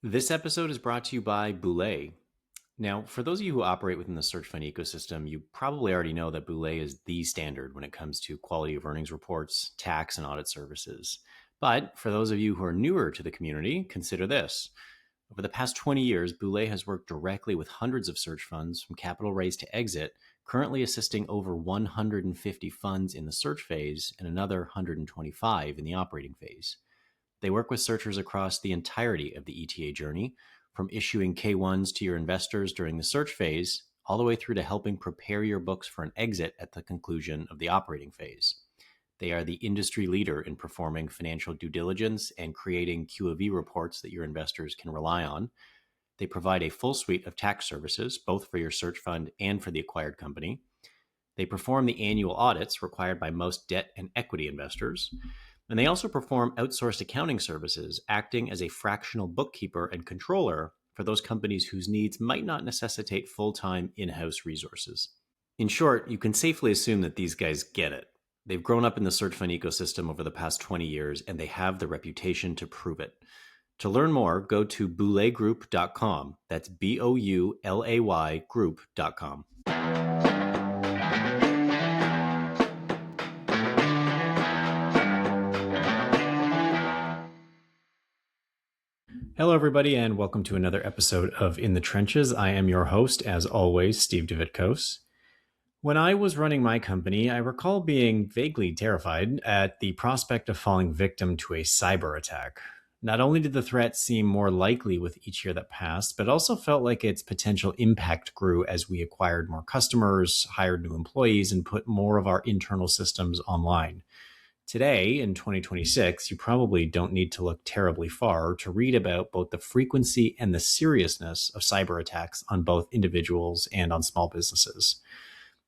This episode is brought to you by Boulay. Now, for those of you who operate within the search fund ecosystem, you probably already know that Boulay is the standard when it comes to quality of earnings reports, tax, and audit services. But for those of you who are newer to the community, consider this. Over the past 20 years, Boulay has worked directly with hundreds of search funds from capital raise to exit, currently assisting over 150 funds in the search phase and another 125 in the operating phase. They work with searchers across the entirety of the ETA journey, from issuing K1s to your investors during the search phase, all the way through to helping prepare your books for an exit at the conclusion of the operating phase. They are the industry leader in performing financial due diligence and creating Q of E reports that your investors can rely on. They provide a full suite of tax services, both for your search fund and for the acquired company. They perform the annual audits required by most debt and equity investors. And they also perform outsourced accounting services, acting as a fractional bookkeeper and controller for those companies whose needs might not necessitate full-time in-house resources. In short, you can safely assume that these guys get it. They've grown up in the search fund ecosystem over the past 20 years, and they have the reputation to prove it. To learn more, go to boulaygroup.com. That's B-O-U-L-A-Y group.com. Hello, everybody, and welcome to another episode of In the Trenches. I am your host, as always, Steve Davidkos. When I was running my company, I recall being vaguely terrified at the prospect of falling victim to a cyber attack. Not only did the threat seem more likely with each year that passed, but also felt like its potential impact grew as we acquired more customers, hired new employees, and put more of our internal systems online. Today, in 2026, you probably don't need to look terribly far to read about both the frequency and the seriousness of cyber attacks on both individuals and on small businesses.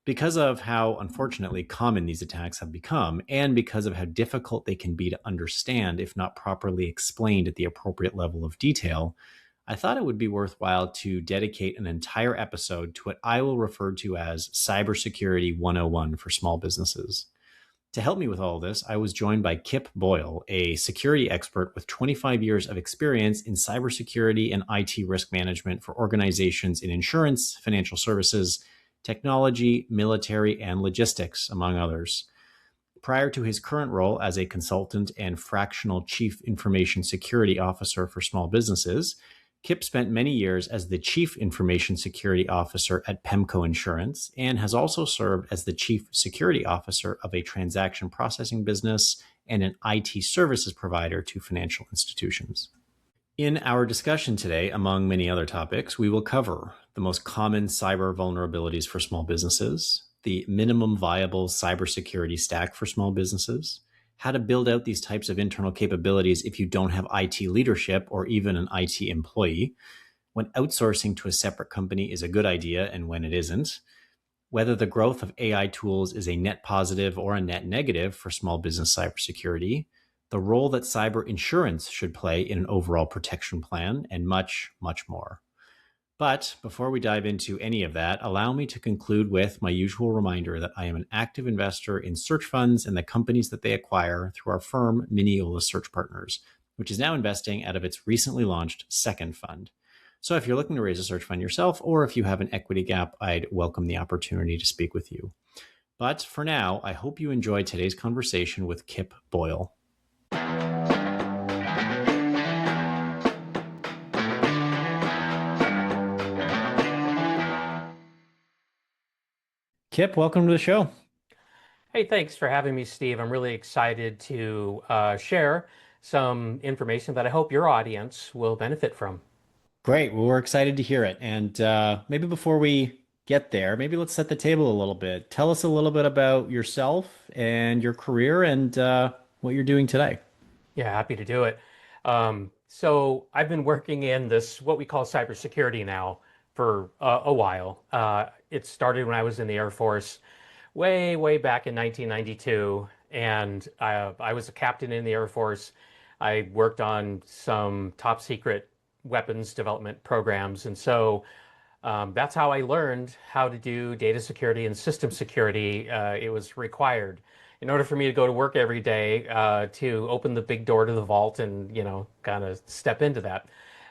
Because of how, unfortunately, common these attacks have become, and because of how difficult they can be to understand if not properly explained at the appropriate level of detail, I thought it would be worthwhile to dedicate an entire episode to what I will refer to as Cybersecurity 101 for small businesses. To help me with all of this, I was joined by Kip Boyle, a security expert with 25 years of experience in cybersecurity and IT risk management for organizations in insurance, financial services, technology, military, and logistics, among others. Prior to his current role as a consultant and fractional chief information security officer for small businesses, Kip spent many years as the Chief Information Security Officer at PEMCO Insurance and has also served as the Chief Security Officer of a transaction processing business and an IT services provider to financial institutions. In our discussion today, among many other topics, we will cover the most common cyber vulnerabilities for small businesses, the minimum viable cybersecurity stack for small businesses, how to build out these types of internal capabilities if you don't have IT leadership or even an IT employee, when outsourcing to a separate company is a good idea and when it isn't, whether the growth of AI tools is a net positive or a net negative for small business cybersecurity, the role that cyber insurance should play in an overall protection plan, and much, much more. But before we dive into any of that, allow me to conclude with my usual reminder that I am an active investor in search funds and the companies that they acquire through our firm, Mineola Search Partners, which is now investing out of its recently launched second fund. So if you're looking to raise a search fund yourself, or if you have an equity gap, I'd welcome the opportunity to speak with you. But for now, I hope you enjoyed today's conversation with Kip Boyle. Kip, welcome to the show. Hey, thanks for having me, Steve. I'm really excited to share some information that I hope your audience will benefit from. Great. Well, we're excited to hear it. And maybe before we get there, maybe let's set the table a little bit. Tell us a little bit about yourself and your career and what you're doing today. Yeah, happy to do it. So I've been working in this, what we call cybersecurity now for a while. It started when I was in the Air Force way, way back in 1992. And I was a captain in the Air Force. I worked on some top secret weapons development programs. And so that's how I learned how to do data security and system security. It was required in order for me to go to work every day to open the big door to the vault and, kind of step into that.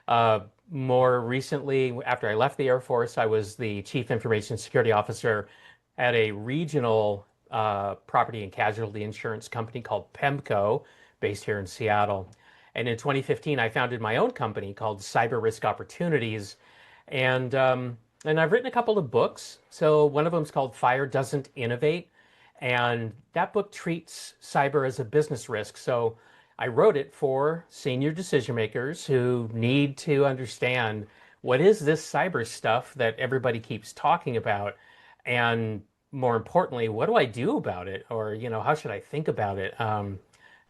Uh, More recently, after I left the Air Force, I was the Chief Information Security Officer at a regional property and casualty insurance company called PEMCO, based here in Seattle. And in 2015, I founded my own company called Cyber Risk Opportunities, and I've written a couple of books. So one of them is called Fire Doesn't Innovate, and that book treats cyber as a business risk. So I wrote it for senior decision makers who need to understand what is this cyber stuff that everybody keeps talking about, and more importantly, what do I do about it, or how should I think about it?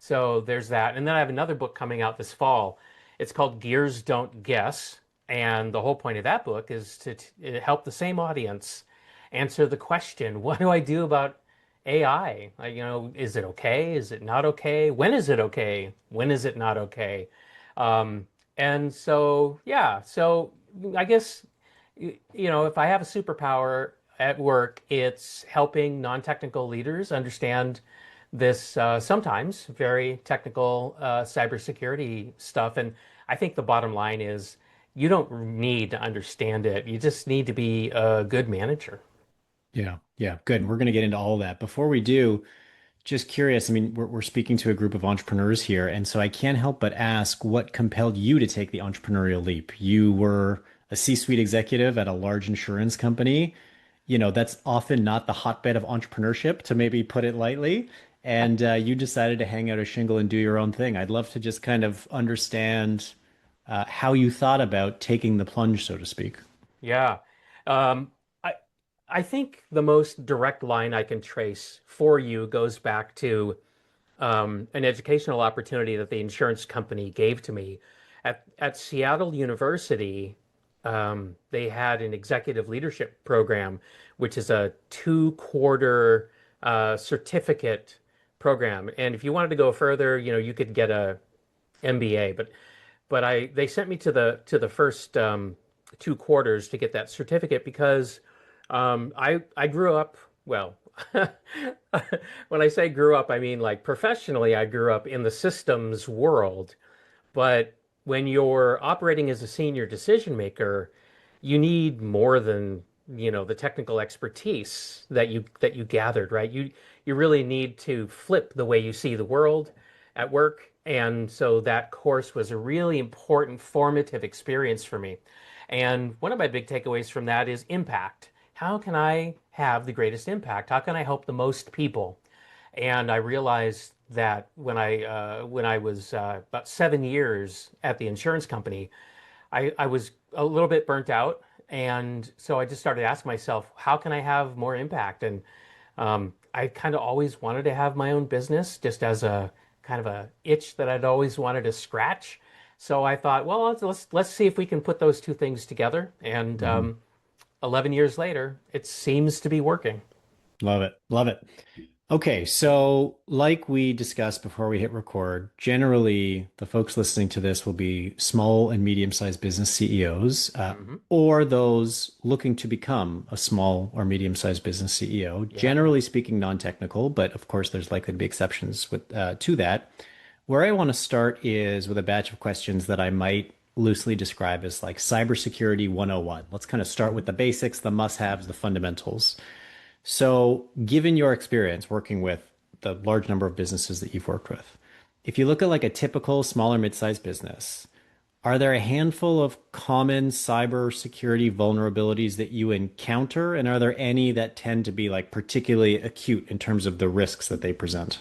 So there's that, and then I have another book coming out this fall. It's called Gears Don't Guess, and the whole point of that book is to help the same audience answer the question, what do I do about AI? Like, is it okay? Is it not okay? When is it okay? When is it not okay? Um, and so, yeah, so I guess, if I have a superpower at work, it's helping non-technical leaders understand this sometimes very technical cybersecurity stuff. And I think the bottom line is you don't need to understand it. You just need to be a good manager. Yeah, yeah, good. We're going to get into all of that. Before we do, just curious, I mean, we're speaking to a group of entrepreneurs here, and so I can't help but ask what compelled you to take the entrepreneurial leap? You were a C-suite executive at a large insurance company. That's often not the hotbed of entrepreneurship, to maybe put it lightly. And you decided to hang out a shingle and do your own thing. I'd love to just kind of understand how you thought about taking the plunge, so to speak. Yeah. Um, I I think the most direct line I can trace for you goes back to an educational opportunity that the insurance company gave to me. At Seattle University, they had an executive leadership program, which is a 2-quarter certificate program. And if you wanted to go further, you could get a MBA, but they sent me to the first 2 quarters to get that certificate because I grew up well. When I say grew up, I mean like professionally, I grew up in the systems world. But when you're operating as a senior decision maker, you need more than, the technical expertise that you gathered, right? You really need to flip the way you see the world at work. And so that course was a really important formative experience for me. And one of my big takeaways from that is impact. How can I have the greatest impact? How can I help the most people? And I realized that when I was about 7 years at the insurance company, I was a little bit burnt out, and so I just started asking myself, how can I have more impact? And I kind of always wanted to have my own business, just as a kind of a itch that I'd always wanted to scratch. So I thought, well, let's see if we can put those two things together. And Mhm. 11 years later, it seems to be working. Love it. Love it. Okay, so like we discussed before we hit record, generally the folks listening to this will be small and medium-sized business CEOs, Hmm. or those looking to become a small or medium-sized business CEO. Yeah. Generally speaking, non-technical, but of course there's likely to be exceptions with to that. Where I want to start is with a batch of questions that I might loosely describe as like cybersecurity 101. Let's kind of start with Hmm. the basics, the must-haves, the fundamentals. So, given your experience working with the large number of businesses that you've worked with, if you look at like a typical small or mid-sized business, are there a handful of common cybersecurity vulnerabilities that you encounter? And are there any that tend to be like particularly acute in terms of the risks that they present?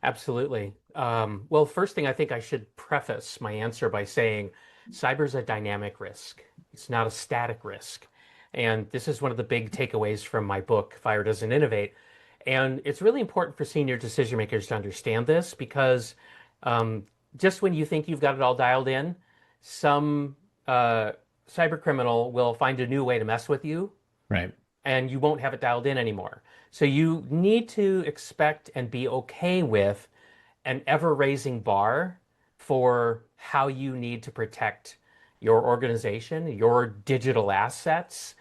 Absolutely. Well, first thing I think I should preface my answer by saying cyber's a dynamic risk. It's not a static risk. And this is one of the big takeaways from my book, Fire Doesn't Innovate. And it's really important for senior decision makers to understand this because um, just when you think you've got it all dialed in, some cyber criminal will find a new way to mess with you Right. and you won't have it dialed in anymore. So you need to expect and be okay with an ever-raising bar for how you need to protect your organization, your digital assets,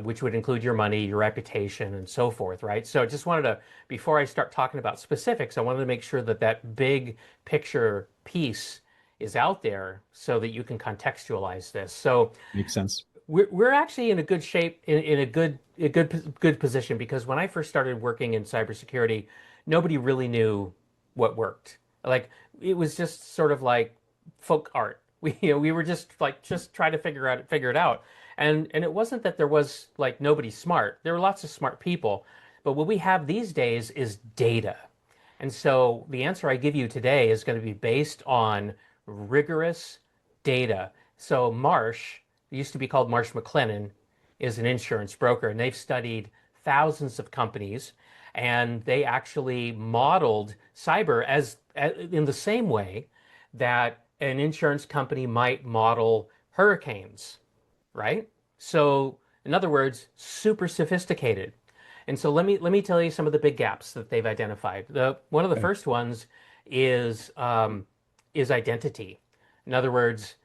which would include your money, your reputation, and so forth, right? So I just wanted to, before I start talking about specifics, I wanted to make sure that that big picture piece is out there so that you can contextualize this. So Makes sense. we're actually in a good shape, in a good position, because when I first started working in cybersecurity, nobody really knew what worked. Like, it was just sort of like folk art. We were just like, just try to figure it out. And it wasn't that there was like nobody smart. There were lots of smart people, but what we have these days is data. And so the answer I give you today is going to be based on rigorous data. So Marsh, it used to be called Marsh McLennan, is an insurance broker, and they've studied thousands of companies, and they actually modeled cyber as in the same way that an insurance company might model hurricanes, right? So, in other words, super sophisticated. And so let me tell you some of the big gaps that they've identified. The one of the Okay. first ones is identity. In other words,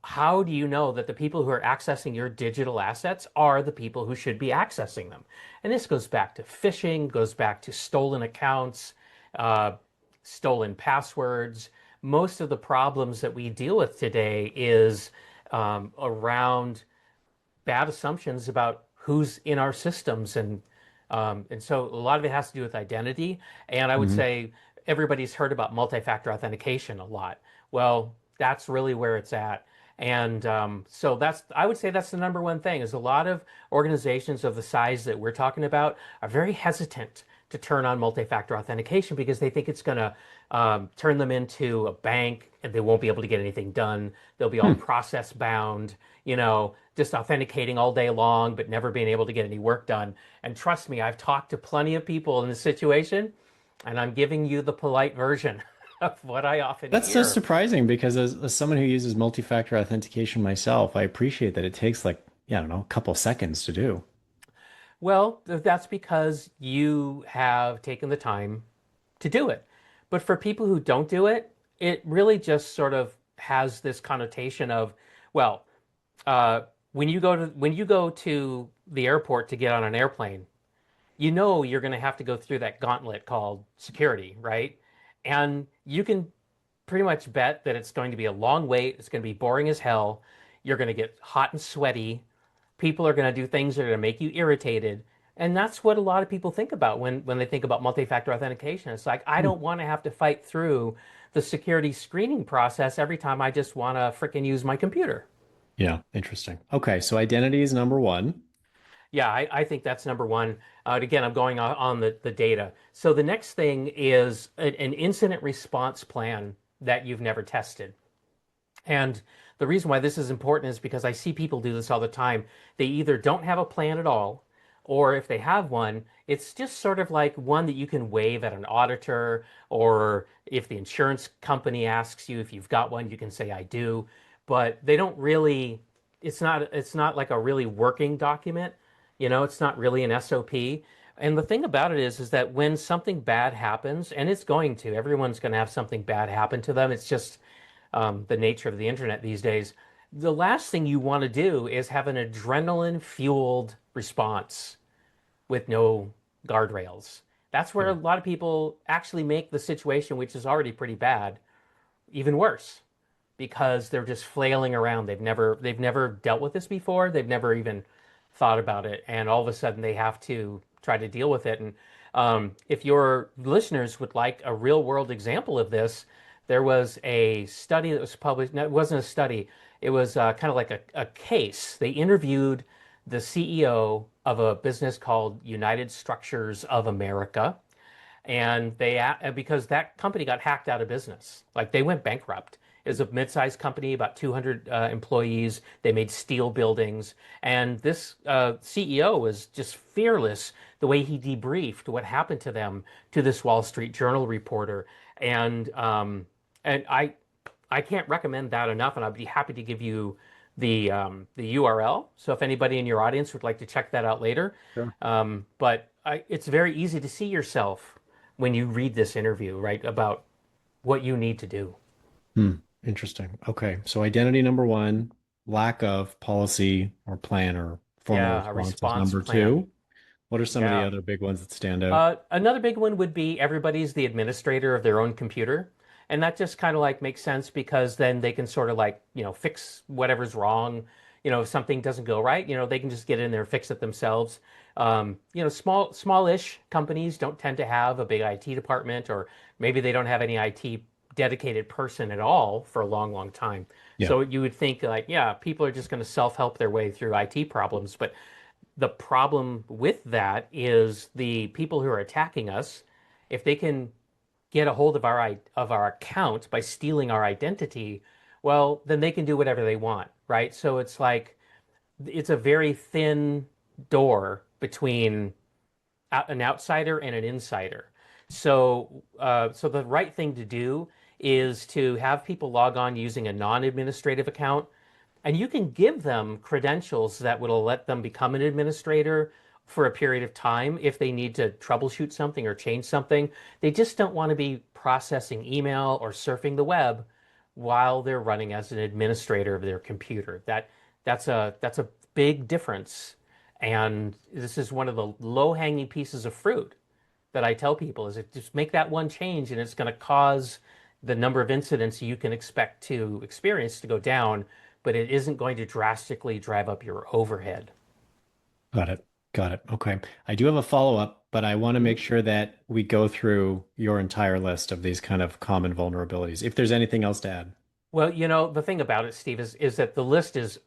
how do you know that the people who are accessing your digital assets are the people who should be accessing them? And this goes back to phishing, goes back to stolen accounts, uh, stolen passwords. Most of the problems that we deal with today is around bad assumptions about who's in our systems, and so a lot of it has to do with identity. And I would Hmm. say everybody's heard about multi-factor authentication a lot. Well, that's really where it's at. And so that's, I would say that's the number one thing, is a lot of organizations of the size that we're talking about are very hesitant to turn on multi-factor authentication because they think it's going to turn them into a bank and they won't be able to get anything done. They'll be all Hmm. process bound, just authenticating all day long, but never being able to get any work done. And trust me, I've talked to plenty of people in this situation, and I'm giving you the polite version of what I often That's so hear. surprising because as someone who uses multi-factor authentication myself, I appreciate that it takes like, yeah, I don't know, a couple seconds to do. Well, that's because you have taken the time to do it. But for people who don't do it, it really just sort of has this connotation of, well, uh, when you go to the airport to get on an airplane, you know you're going to have to go through that gauntlet called security, right? And you can pretty much bet that it's going to be a long wait. It's going to be boring as hell. You're going to get hot and sweaty. People are going to do things that are going to make you irritated. And that's what a lot of people think about when they think about multi-factor authentication. It's like, I Hmm. don't want to have to fight through the security screening process every time I just want to fricking use my computer. Yeah, interesting. Okay, so identity is number one. Yeah, I think that's number one. Again, I'm going on the data. So the next thing is an incident response plan that you've never tested. And the reason why this is important is because I see people do this all the time. They either don't have a plan at all, or if they have one, it's just sort of like one that you can wave at an auditor, or if the insurance company asks you if you've got one, you can say I do. But they don't really, it's not like a really working document. It's not really an SOP. And the thing about it is that when something bad happens, and it's going to, everyone's going to have something bad happen to them. It's just the nature of the internet these days. The last thing you want to do is have an adrenaline fueled response with no guardrails. That's where a Sure. lot of people actually make the situation, which is already pretty bad, even worse because they're just flailing around. They've never dealt with this before. They've never even thought about it, and all of a sudden they have to try to deal with it. And if your listeners would like a real world example of this, there was a study that was published. No, it wasn't a study. It was kind of like a case. They interviewed the CEO of a business called United Structures of America, and because that company got hacked out of business, like they went bankrupt. It was a mid-sized company, about 200 employees. They made steel buildings, and this CEO was just fearless the way he debriefed what happened to them to this Wall Street Journal reporter, and I can't recommend that enough, and I'd be happy to give you the URL. So if anybody in your audience would like to check that out later, Sure. it's very easy to see yourself when you read this interview, right, about what you need to do. Hmm. Interesting. Okay, so identity number one, lack of policy or plan or formal Yeah, a response is response number plan. two. What are some of the Yeah. other big ones that stand out? Another big one would be everybody's the administrator of their own computer. And that just kind of like makes sense because then they can sort of like, fix whatever's wrong. If something doesn't go right, they can just get in there and fix it themselves. Smallish companies don't tend to have a big IT department, or maybe they don't have any IT dedicated person at all for a long, long time. Yeah. So you would think like, yeah, people are just going to self-help their way through IT problems. But the problem with that is the people who are attacking us, if they can get a hold of our account by stealing our identity, well, then they can do whatever they want, right? So it's like it's a very thin door between an outsider and an insider. So the right thing to do is to have people log on using a non-administrative account, and you can give them credentials that will let them become an administrator for a period of time if they need to troubleshoot something or change something. They just don't want to be processing email or surfing the web while they're running as an administrator of their computer. That's a big difference. And this is one of the low-hanging pieces of fruit that I tell people is it just make that one change and it's going to cause the number of incidents you can expect to experience to go down, but it isn't going to drastically drive up your overhead. Got it. Got it. Okay. I do have a follow-up, but I want to Mhm. make sure that we go through your entire list of these kind of common vulnerabilities. If there's anything else to add. Well, the thing about it, Steve, is that the list is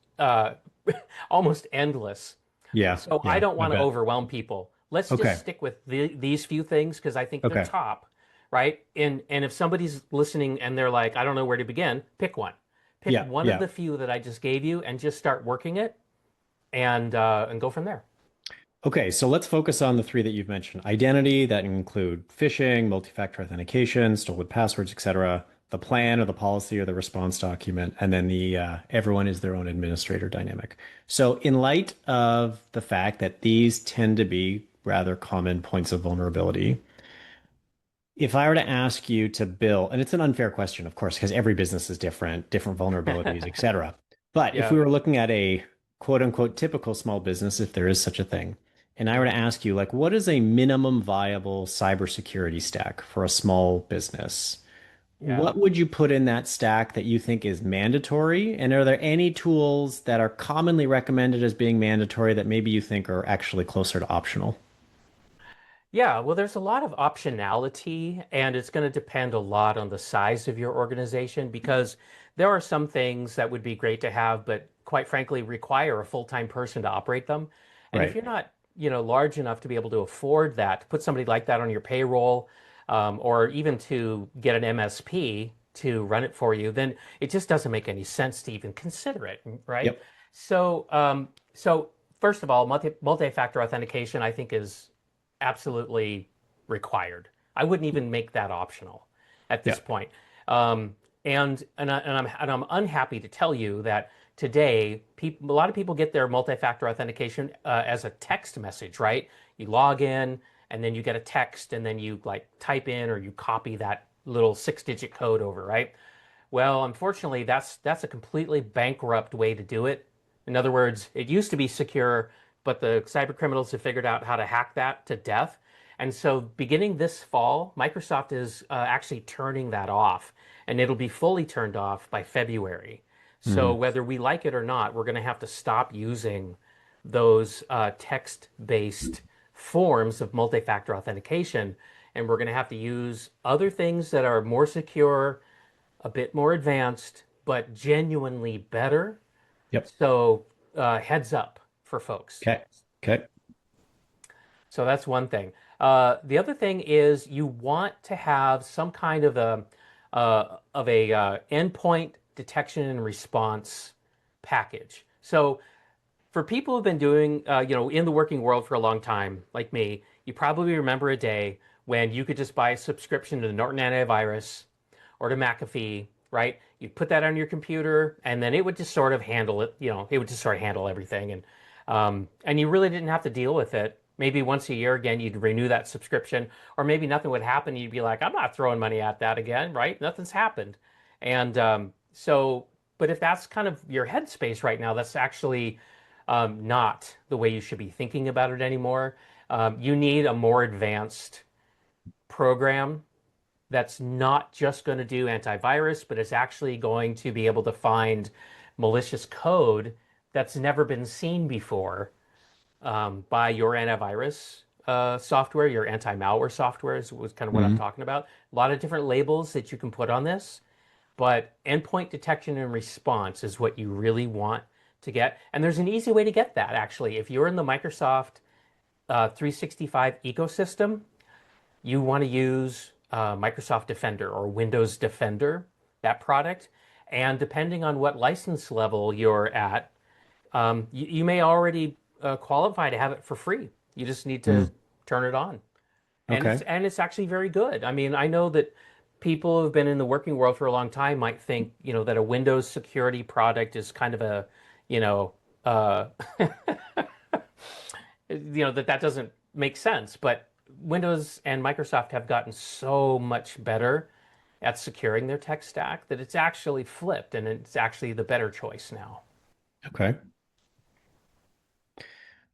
almost endless. Yeah. So I Yeah. don't I want to bet. overwhelm people. Let's just Okay. stick with these few things because I think they're Okay. top, right? And if somebody's listening and they're like, I don't know where to begin, pick one. Pick Yeah. one of Yeah. the few that I just gave you and just start working it and go from there. Okay, so let's focus on the three that you've mentioned. Identity, that include phishing, multi-factor authentication, stolen passwords, etc. The plan or the policy or the response document, and then the everyone is their own administrator dynamic. So in light of the fact that these tend to be rather common points of vulnerability, if I were to ask you to build, and it's an unfair question, of course, because every business is different, different vulnerabilities, et cetera. But if Yeah. we were looking at a quote unquote typical small business, if there is such a thing, and I were to Mhm. ask you, like, what is a minimum viable cybersecurity stack for a small business? Yeah. What would you put in that stack that you think is mandatory? And are there any tools that are commonly recommended as being mandatory that maybe you think are actually closer to optional? Yeah, well, there's a lot of optionality, and it's going to depend a lot on the size of your organization because there are some things that would be great to have, but quite frankly, require a full-time person to operate them. And if Right. you're not, large enough to be able to afford that, to put somebody like that on your payroll, or even to get an MSP to run it for you, then it just doesn't make any sense to even consider it, right? Yep. So first of all, multi-factor authentication, I think, is absolutely required. I wouldn't even make that optional at this Yeah. point. Um, and I'm unhappy to tell you that today, a lot of people get their multi-factor authentication as a text message, right? You log in, and then you get a text, and then you like type in or you copy that little six-digit code over, right? Well, unfortunately, that's a completely bankrupt way to do it. In other words, it used to be secure, but the cyber criminals have figured out how to hack that to death. And so, beginning this fall, Microsoft is actually turning that off, and it'll be fully turned off by February. So, Mm. whether we like it or not, we're going to have to stop using those text-based forms of multi-factor authentication, and we're going to have to use other things that are more secure, a bit more advanced, but genuinely better. Yep. So, heads up for folks. Okay. Okay. So that's one thing. The other thing is you want to have some kind of a endpoint detection and response package. So for people who've been doing, in the working world for a long time, like me, you probably remember a day when you could just buy a subscription to the Norton Antivirus or to McAfee, right? You put that on your computer, and then it would just sort of handle it. It would just sort of handle everything, and you really didn't have to deal with it. Maybe once a year again, you'd renew that subscription, or maybe nothing would happen. You'd be like, I'm not throwing money at that again, right? Nothing's happened, and so. But if that's kind of your headspace right now, that's actually not the way you should be thinking about it anymore. You need a more advanced program that's not just going to do antivirus, but it's actually going to be able to find malicious code that's never been seen before by your antivirus software, your anti-malware software is was kind of what I'm Hmm. talking about. A lot of different labels that you can put on this, but endpoint detection and response is what you really want to get. And there's an easy way to get that, actually. If you're in the Microsoft 365 ecosystem, you want to use Microsoft Defender or Windows Defender, that product. And depending on what license level you're at, you may already qualify to have it for free. You just need to Mm. turn it on, and Okay. it's actually very good. I mean, I know that people who've been in the working world for a long time might think, that a Windows security product is kind of a, you know, uh, that doesn't make sense. But Windows and Microsoft have gotten so much better at securing their tech stack that it's actually flipped, and it's actually the better choice now. Okay.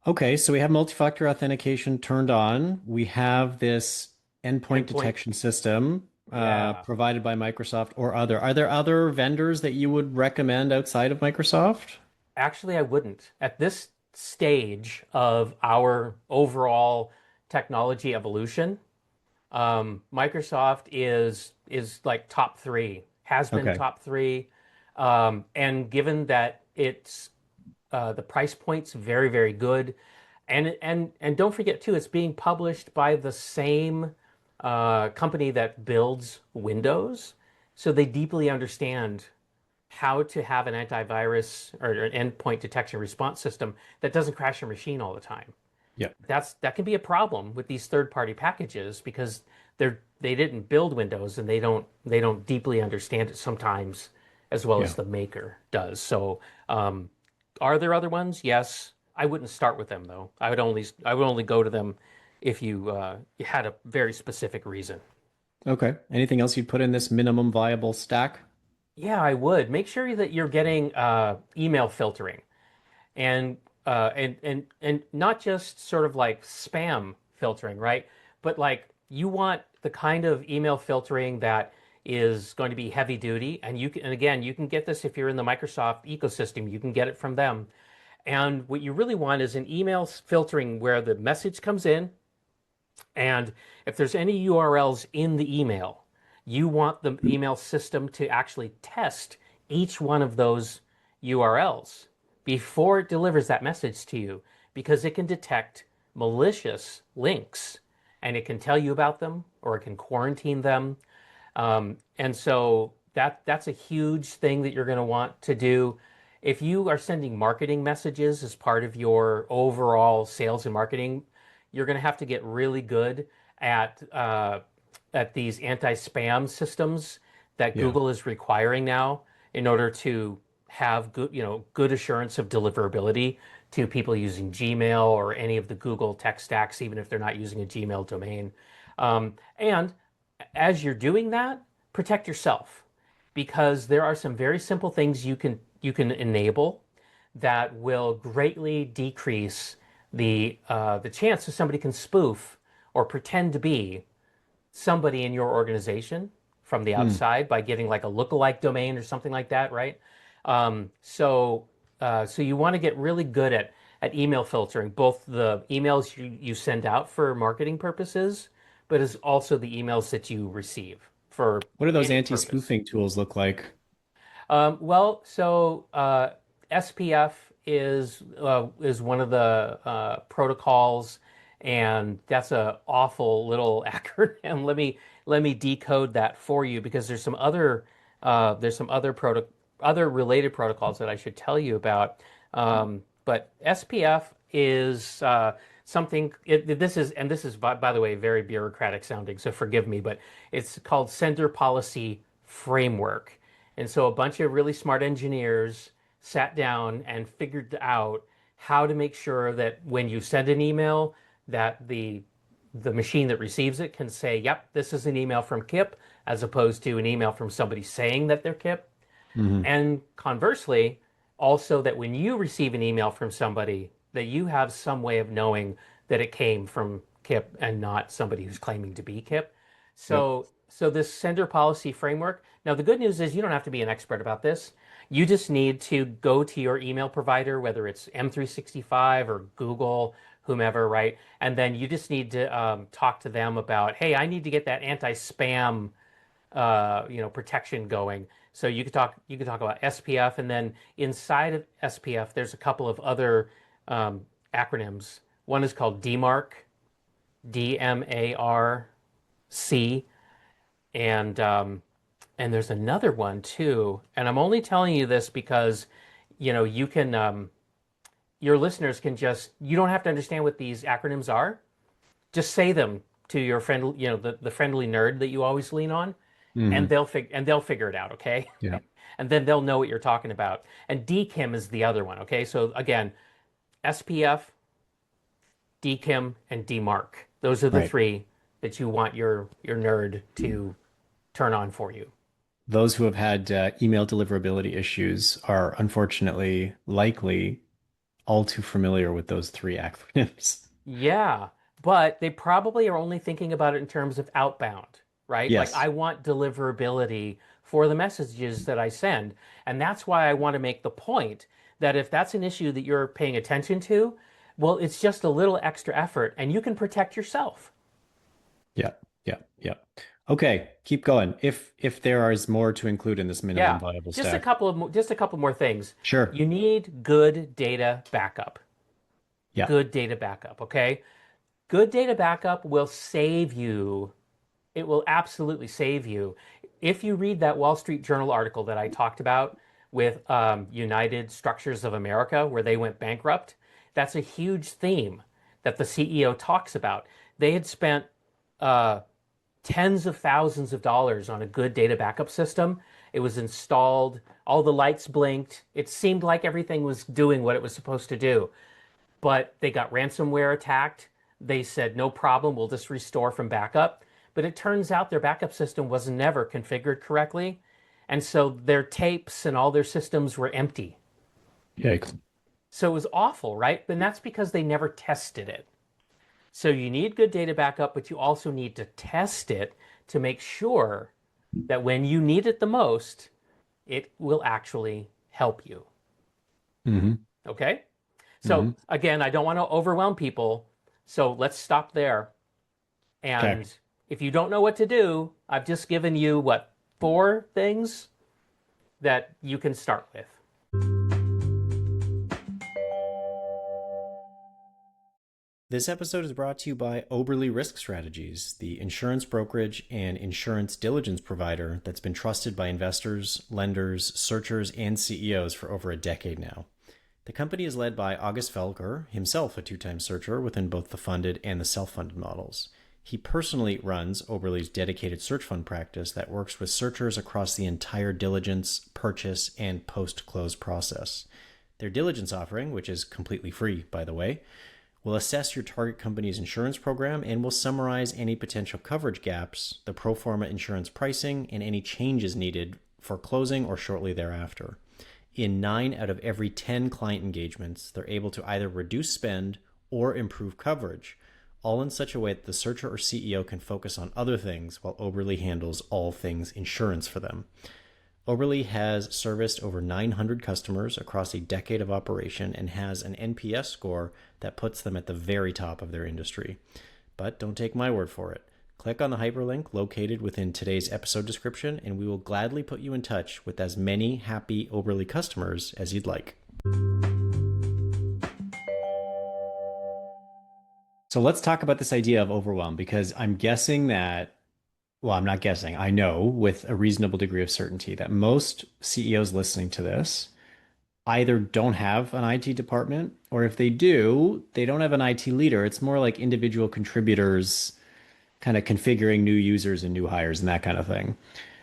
Okay, so we have multi-factor authentication turned on. We have this endpoint Endpoint, detection system yeah. provided by Microsoft or other. Are there other vendors that you would recommend outside of Microsoft? Actually, I wouldn't. At this stage of our overall technology evolution, Microsoft is like top three, has been Okay. top three, and given that it's the price point's very, very good, and don't forget too, it's being published by the same company that builds Windows, so they deeply understand how to have an antivirus or an endpoint detection response system that doesn't crash your machine all the time. Yeah. That can be a problem with these third-party packages because they didn't build Windows and they don't deeply understand it sometimes as well as Yeah. the maker does. So, are there other ones? Yes. I wouldn't start with them though. I would only go to them if you had a very specific reason. Okay. Anything else you'd put in this minimum viable stack? Yeah, I would. Make sure that you're getting email filtering. And not just sort of like spam filtering, right? But like you want the kind of email filtering that is going to be heavy duty, and and again, you can get this if you're in the Microsoft ecosystem, you can get it from them. And what you really want is an email filtering where the message comes in, and if there's any URLs in the email, you want the email system to actually test each one of those URLs before it delivers that message to you because it can detect malicious links and it can tell you about them or it can quarantine them. And so that's a huge thing that you're going to want to do. If you are sending marketing messages as part of your overall sales and marketing, you're going to have to get really good at uh, at these anti-spam systems that Yeah. Google is requiring now in order to have good assurance of deliverability to people using Gmail or any of the Google tech stacks, even if they're not using a Gmail domain. And as you're doing that, protect yourself because there are some very simple things you can enable that will greatly decrease the chance that somebody can spoof or pretend to be somebody in your organization from the Hmm. outside by getting like a lookalike domain or something like that, right? So you want to get really good at email filtering, both the emails you send out for marketing purposes, but as also the emails that you receive for What do those any purpose. anti-spoofing tools look like? SPF is one of the protocols, and that's a awful little acronym. Let me decode that for you because there's some other related protocols that I should tell you about. But SPF is something. This is by the way very bureaucratic sounding, so forgive me, but it's called Sender Policy Framework. And so a bunch of really smart engineers sat down and figured out how to make sure that when you send an email, that the machine that receives it can say, "Yep, this is an email from Kip," as opposed to an email from somebody saying that they're Kip. Hmm. And conversely, also that when you receive an email from somebody, that you have some way of knowing that it came from Kip and not somebody who's claiming to be Kip. Yep. So So this sender policy framework. Now, the good news is you don't have to be an expert about this. You just need to go to your email provider, whether it's M365 or Google, whomever, right? And then you just need to talk to them about, hey, I need to get that anti-spam protection going. So you could talk about SPF, and then inside of SPF, there's a couple of other acronyms. One is called DMARC, DMARC, and there's another one too. And I'm only telling you this because you can your listeners can just you don't have to understand what these acronyms are. Just say them to your friend, the friendly nerd that you always lean on, and Hmm. they'll figure it out, okay? Yeah. And then they'll know what you're talking about. And DKIM is the other one, okay? So again, SPF, DKIM, and DMARC. Those are the Right. three that you want your nerd to turn on for you. Those who have had email deliverability issues are unfortunately likely all too familiar with those three acronyms. Yeah, but they probably are only thinking about it in terms of outbound, right? Like Yes. I want deliverability for the messages that I send. And that's why I want to make the point that if that's an issue that you're paying attention to, well, it's just a little extra effort and you can protect yourself. Yeah. Yeah. Yeah. Okay, keep going. If there is more to include in this minimum Yeah, viable just a stack. couple of just a couple more things. Sure. You need good data backup. Yeah. Good data backup, okay? Good data backup will save you. It will absolutely save you. If you read that Wall Street Journal article that I talked about with United Structures of America, where they went bankrupt, that's a huge theme that the CEO talks about. They had spent uh, tens of thousands of dollars on a good data backup system. It was installed, all the lights blinked. It seemed like everything was doing what it was supposed to do, but they got ransomware attacked. They said, no problem, we'll just restore from backup. But it turns out their backup system was never configured correctly. And so their tapes and all their systems were empty. Yikes. So it was awful, right? And that's because they never tested it. So you need good data backup, but you also need to test it to make sure that when you need it the most, it will actually help you. Hmm. Okay? So Hmm. again, I don't want to overwhelm people. So let's stop there. Okay. And if you don't know what to do, I've just given you what, four things that you can start with. This episode is brought to you by Oberly Risk Strategies, the insurance brokerage and insurance diligence provider that's been trusted by investors, lenders, searchers, and CEOs for over a decade now. The company is led by August Felker, himself a two-time searcher within both the funded and the self-funded models. He personally runs Oberly's dedicated search fund practice that works with searchers across the entire diligence, purchase, and post-close process. Their diligence offering, which is completely free, by the way, will assess your target company's insurance program and will summarize any potential coverage gaps, the pro forma insurance pricing, and any changes needed for closing or shortly thereafter. In 9 out of every 10 client engagements, they're able to either reduce spend or improve coverage, all in such a way that the searcher or CEO can focus on other things while Oberly handles all things insurance for them. Oberly has serviced over 900 customers across a decade of operation and has an NPS score that puts them at the very top of their industry. But don't take my word for it. Click on the hyperlink located within today's episode description, and we will gladly put you in touch with as many happy Oberly customers as you'd like. So let's talk about this idea of overwhelm because I'm guessing that, well, I'm not guessing, I know with a reasonable degree of certainty that most CEOs listening to this either don't have an IT department, or if they do, they don't have an IT leader. It's more like individual contributors kind of configuring new users and new hires and that kind of thing.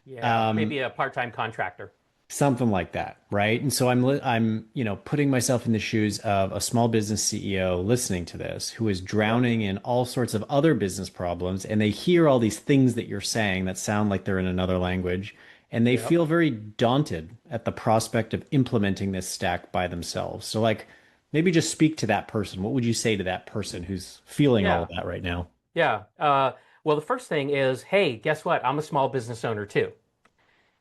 Yeah, Um, maybe a part-time contractor. Something like that, right? And so I'm putting myself in the shoes of a small business CEO listening to this who is Yep, drowning in all sorts of other business problems, and they hear all these things that you're saying that sound like they're in another language, and they yep, feel very daunted at the prospect of implementing this stack by themselves. So like maybe just speak to that person. What would you say to that person who's feeling all of yeah, that right now? yeah. Well, the first thing is, hey, guess what? I'm a small business owner too,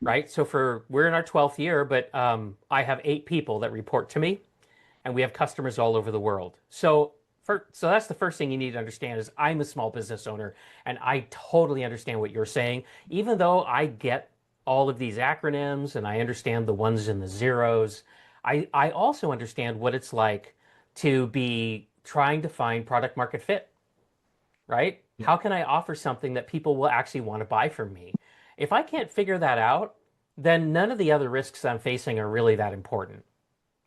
right? So we're in our 12th year, but I have 8 people that report to me, and we have customers all over the world. So that's the first thing you need to understand is I'm a small business owner, and I totally understand what you're saying. Even though I get all of these acronyms and I understand the ones and the zeros, I also understand what it's like to be trying to find product market fit, right? Yeah. How can I offer something that people will actually want to buy from me? If I can't figure that out, then none of the other risks I'm facing are really that important,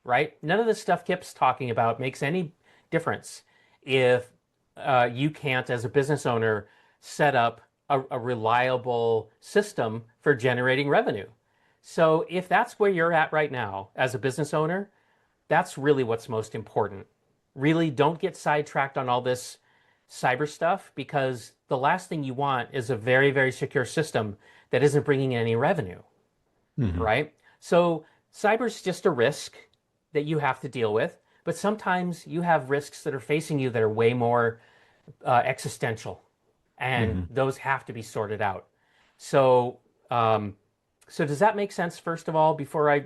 right? None of the stuff Kip's talking about makes any difference if you can't, as a business owner, set up a reliable system for generating revenue. So if that's where you're at right now as a business owner, that's really what's most important. Really don't get sidetracked on all this cyber stuff because the last thing you want is a very, very secure system that isn't bringing in any revenue, Hmm. right? So cyber's just a risk that you have to deal with, but sometimes you have risks that are facing you that are way more existential, and Hmm. those have to be sorted out. So, um, so does that make sense? First of all, before I,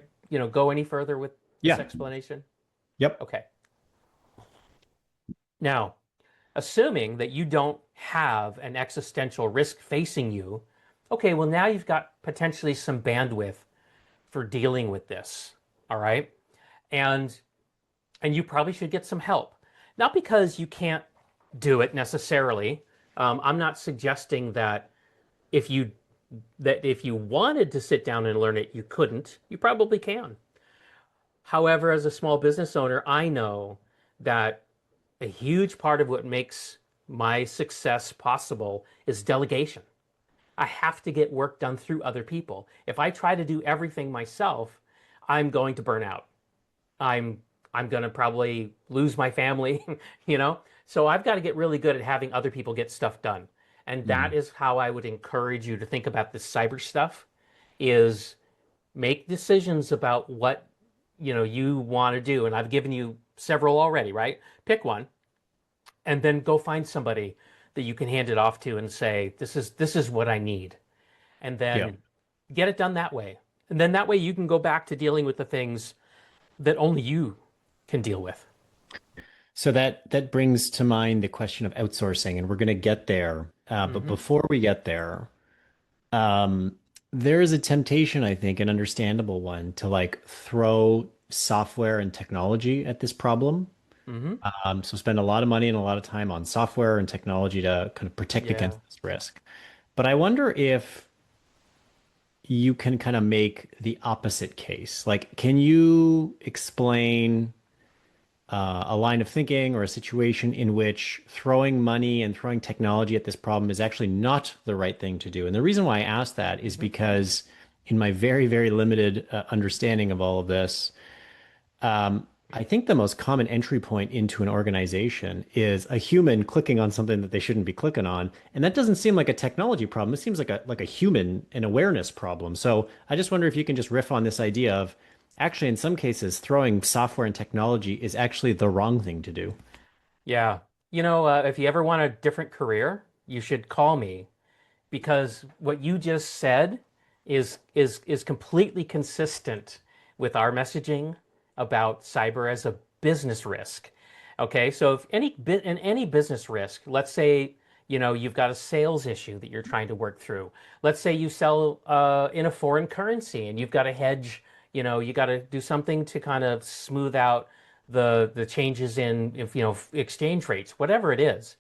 go any further with this Yeah. explanation? Yep. Okay. Now, assuming that you don't have an existential risk facing you, okay, well, now you've got potentially some bandwidth for dealing with this. All right. And and you probably should get some help. Not because you can't do it necessarily. I'm not suggesting if you that if you wanted to sit down and learn it, you couldn't. You probably can. However, as a small business owner, I know that a huge part of what makes my success possible is delegation. I have to get work done through other people. If I try to do everything myself, I'm going to burn out. I'm I'm going to probably lose my family, you know? So I've got to get really good at having other people get stuff done. And that Hmm. is how I would encourage you to think about this cyber stuff is make decisions about what, you want to do. And I've given you several already, right? Pick one and then go find somebody that you can hand it off to and say, this is what I need. And Yeah. then get it done that way. And then that way you can go back to dealing with the things that only you can deal with. So that brings to mind the question of outsourcing, and we're going to get there. But Hmm. before we get there, um, there is a temptation, I think, an understandable one, to like throw software and technology at this problem. Hmm. So spend a lot of money and a lot of time on software and technology to kind of protect Yeah. against this risk. But I wonder if you can kind of make the opposite case. Like, can you explain a line of thinking or a situation in which throwing money and throwing technology at this problem is actually not the right thing to do? And the reason why I ask that is Hmm. because, in my very, very limited understanding of all of this, I think the most common entry point into an organization is a human clicking on something that they shouldn't be clicking on, and that doesn't seem like a technology problem. It seems like a human an awareness problem. So I just wonder if you can just riff on this idea of actually, in some cases, throwing software and technology is actually the wrong thing to do. Yeah. If you ever want a different career, you should call me because what you just said is completely consistent with our messaging about cyber as a business risk. Okay, so if in any business risk, let's say you've got a sales issue that you're trying to work through. Let's say you sell in a foreign currency and you've got to hedge. You got to do something to kind of smooth out the changes in if exchange rates, whatever it is.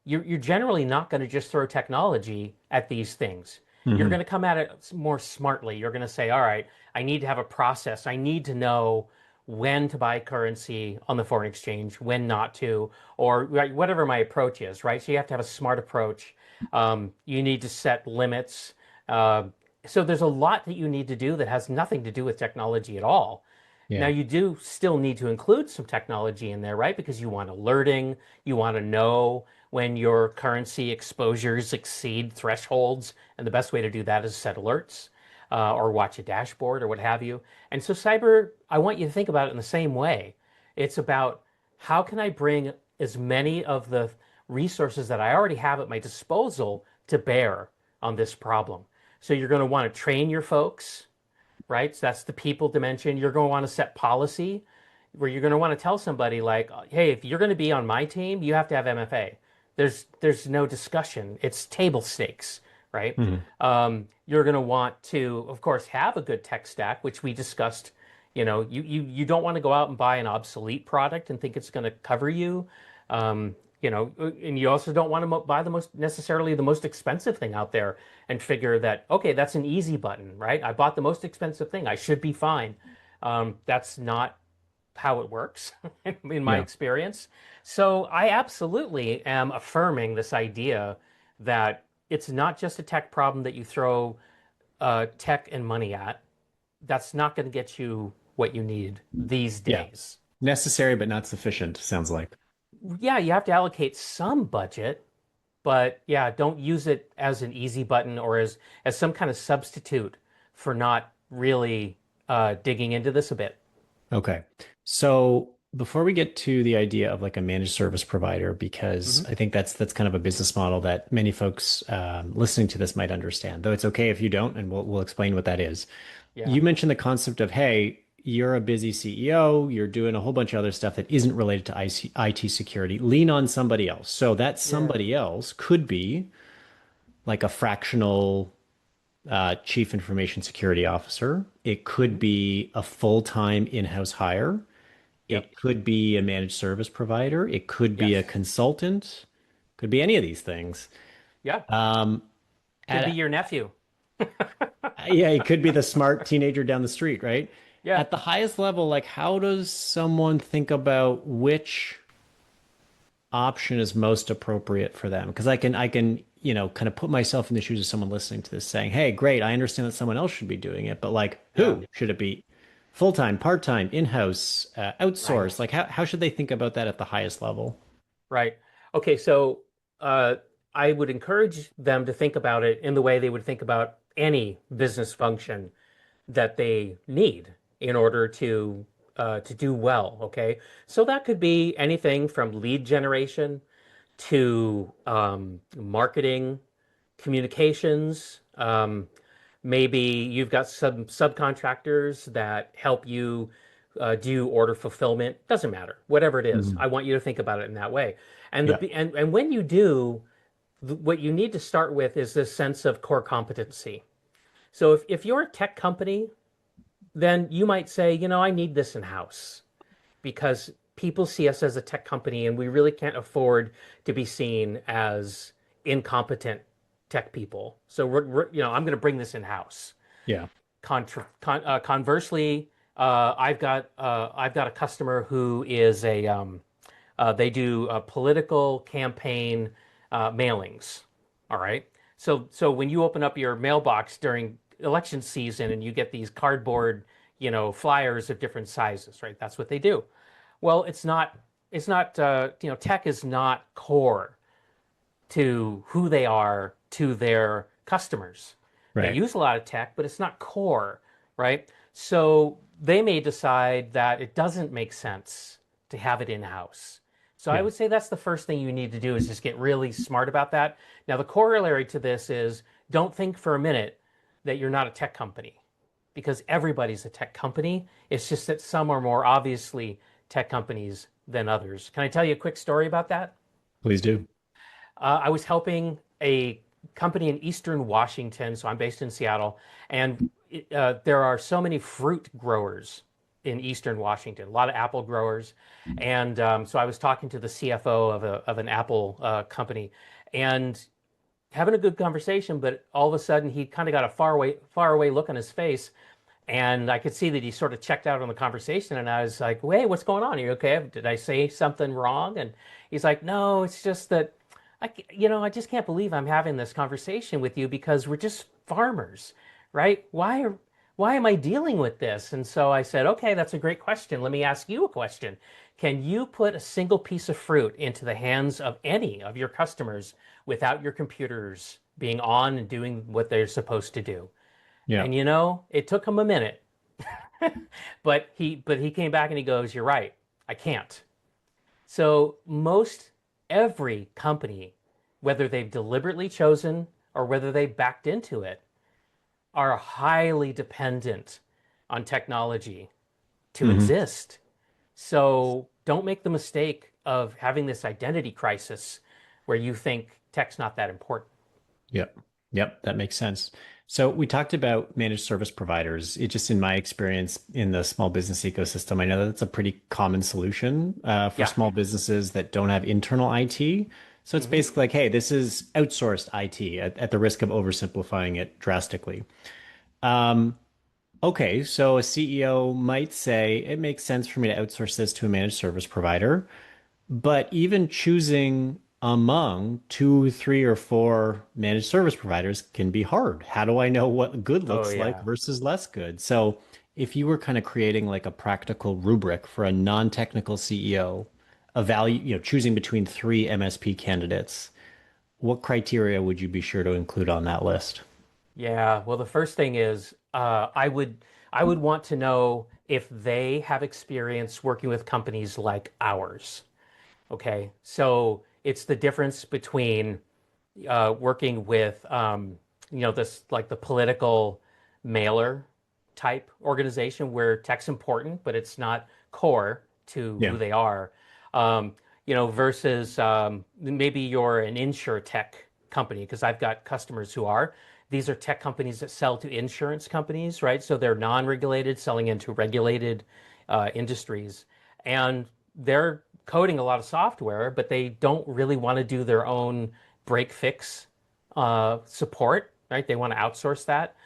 You're generally not going to just throw technology at these things. You're going Hmm. to come at it more smartly. You're going to say, all right, I need to have a process. I need to know when to buy currency on the foreign exchange, when not to, or right, whatever my approach is, right? So you have to have a smart approach. You need to set limits. Uh, so there's a lot that you need to do that has nothing to do with technology at all. Now, Yeah. you do still need to include some technology in there, right? Because you want alerting, you want to know when your currency exposures exceed thresholds. And the best way to do that is set alerts or watch a dashboard or what have you. And so, cyber, I want you to think about it in the same way. It's about how can I bring as many of the resources that I already have at my disposal to bear on this problem. So you're going to want to train your folks, right? So that's the people dimension. You're going to want to set policy where you're going to want to tell somebody like, hey, if you're going to be on my team, you have to have MFA. There's no discussion. It's table stakes, right? Mhm. You're going to want to, of course, have a good tech stack, which we discussed. You don't want to go out and buy an obsolete product and think it's going to cover you. And you also don't want to buy the most necessarily the most expensive thing out there and figure that, okay, that's an easy button, right? I bought the most expensive thing. I should be fine. That's not how it works in my Yeah. experience. So I absolutely am affirming this idea that it's not just a tech problem that you throw tech and money at. That's not going to get you what you need these Yeah. days. Necessary, but not sufficient, sounds like. Yeah, you have to allocate some budget, but yeah, don't use it as an easy button or as some kind of substitute for not really digging into this a bit. Okay. So before we get to the idea of like a managed service provider, because Hmm. I think that's kind of a business model that many folks listening to this might understand, though it's okay if you don't, and we'll explain what that is. Yeah, You mentioned the concept of, hey, you're a busy CEO, you're doing a whole bunch of other stuff that isn't related to IT security. Lean on somebody else. So that yeah, somebody else could be like a fractional chief information security officer. It could hmm, be a full-time in-house hire. yep, It could be a managed service provider. It could be a yes, consultant. Could be any of these things. yeah. Um, Could be at your nephew. Yeah, it could be the smart teenager down the street, right? Yeah, At the highest level, like how does someone think about which option is most appropriate for them? Because I can, kind of put myself in the shoes of someone listening to this saying, "Hey, great, I understand that someone else should be doing it, but like yeah, who should it be? Full-time, part-time, in-house, outsourced? right. Like how should they think about that at the highest level?" Right. Okay, so uh, I would encourage them to think about it in the way they would think about any business function that they need in order to do well. Okay, so that could be anything from lead generation to marketing, communications. Maybe you've got some subcontractors that help you do order fulfillment. Doesn't matter, whatever it is. Mhm. I want you to think about it in that way. And Yeah, and when you do, what you need to start with is this sense of core competency. So if you're a tech company, then you might say, I need this in house because people see us as a tech company and we really can't afford to be seen as incompetent tech people. So I'm going to bring this in house. yeah. Conversely, I've got a customer who is they do political campaign mailings. All right. So when you open up your mailbox during election season and you get these cardboard, flyers of different sizes, right? That's what they do. Well, it's not, tech is not core to who they are to their customers. They Right. use a lot of tech, but it's not core, right? So they may decide that it doesn't make sense to have it in-house. So I Yeah. would say that's the first thing you need to do is just get really smart about that. Now, the corollary to this is don't think for a minute that you're not a tech company because everybody's a tech company. It's just that some are more obviously tech companies than others. Can I tell you a quick story about that? Please do. I was helping a company in Eastern Washington, so I'm based in Seattle, and there are so many fruit growers in Eastern Washington, a lot of apple growers, and so I was talking to the CFO of an apple company, and having a good conversation, but all of a sudden he kind of got a far away look on his face, and I could see that he sort of checked out on the conversation. And I was like, "Hey, what's going on? Are you okay? Did I say something wrong?" And he's like, "No, it's just that I just can't believe I'm having this conversation with you because we're just farmers, right? Why am I dealing with this?" And so I said, "Okay, that's a great question. Let me ask you a question. Can you put a single piece of fruit into the hands of any of your customers without your computers being on and doing what they're supposed to do?" Yeah. And it took him a minute, but he came back and he goes, "You're right. I can't." So most every company, whether they've deliberately chosen or whether they backed into it, are highly dependent on technology to Hmm. exist. So don't make the mistake of having this identity crisis where you think tech's not that important. Yep. Yep. That makes sense. So we talked about managed service providers. It just in my experience in the small business ecosystem, I know that that's a pretty common solution for Yeah. small businesses that don't have internal IT. So it's Hmm. basically like, hey, this is outsourced IT at the risk of oversimplifying it drastically. Um, okay, so a CEO might say it makes sense for me to outsource this to a managed service provider. But even choosing among two, three, or four managed service providers can be hard. How do I know what good Oh, looks like yeah. versus less good? So, if you were kind of creating like a practical rubric for a non-technical CEO, choosing between three MSP candidates, what criteria would you be sure to include on that list? Yeah. Well, the first thing is I would want to know if they have experience working with companies like ours. Okay. So it's the difference between working with this like the political mailer type organization where tech's important, but it's not core to Yeah. who they are. Um, versus maybe you're an insure tech company because I've got customers who are. These are tech companies that sell to insurance companies, right? So they're non-regulated, selling into regulated industries, and they're coding a lot of software, but they don't really want to do their own break fix support, right? They want to outsource that.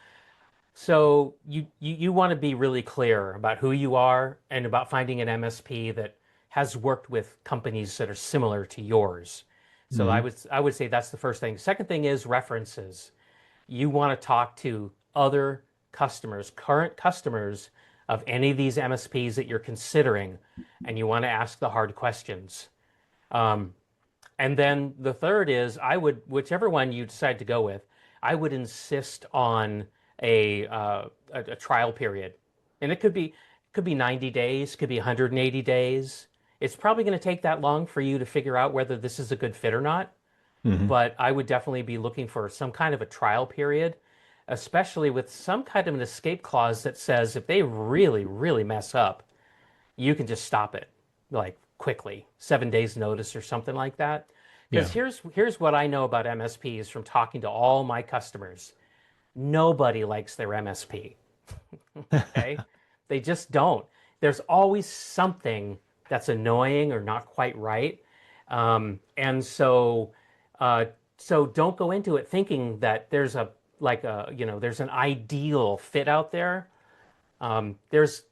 So you want to be really clear about who you are and about finding an MSP that has worked with companies that are similar to yours. So I Hmm. would I would say that's the first thing. Second thing is references. You want to talk to other customers, current customers of any of these MSPs that you're considering, and you want to ask the hard questions. Um, and then the third is whichever one you decide to go with, I would insist on a trial period. And it could be 90 days, could be 180 days. It's probably going to take that long for you to figure out whether this is a good fit or not. Hmm. But I would definitely be looking for some kind of a trial period, especially with some kind of an escape clause that says if they really, really mess up, you can just stop it like quickly, 7 days notice or something like that. Because Yeah. here's what I know about MSPs from talking to all my customers. Nobody likes their MSP. Okay, they just don't. There's always something that's annoying or not quite right, and uh, so don't go into it thinking that there's a like a there's an ideal fit out there. There's,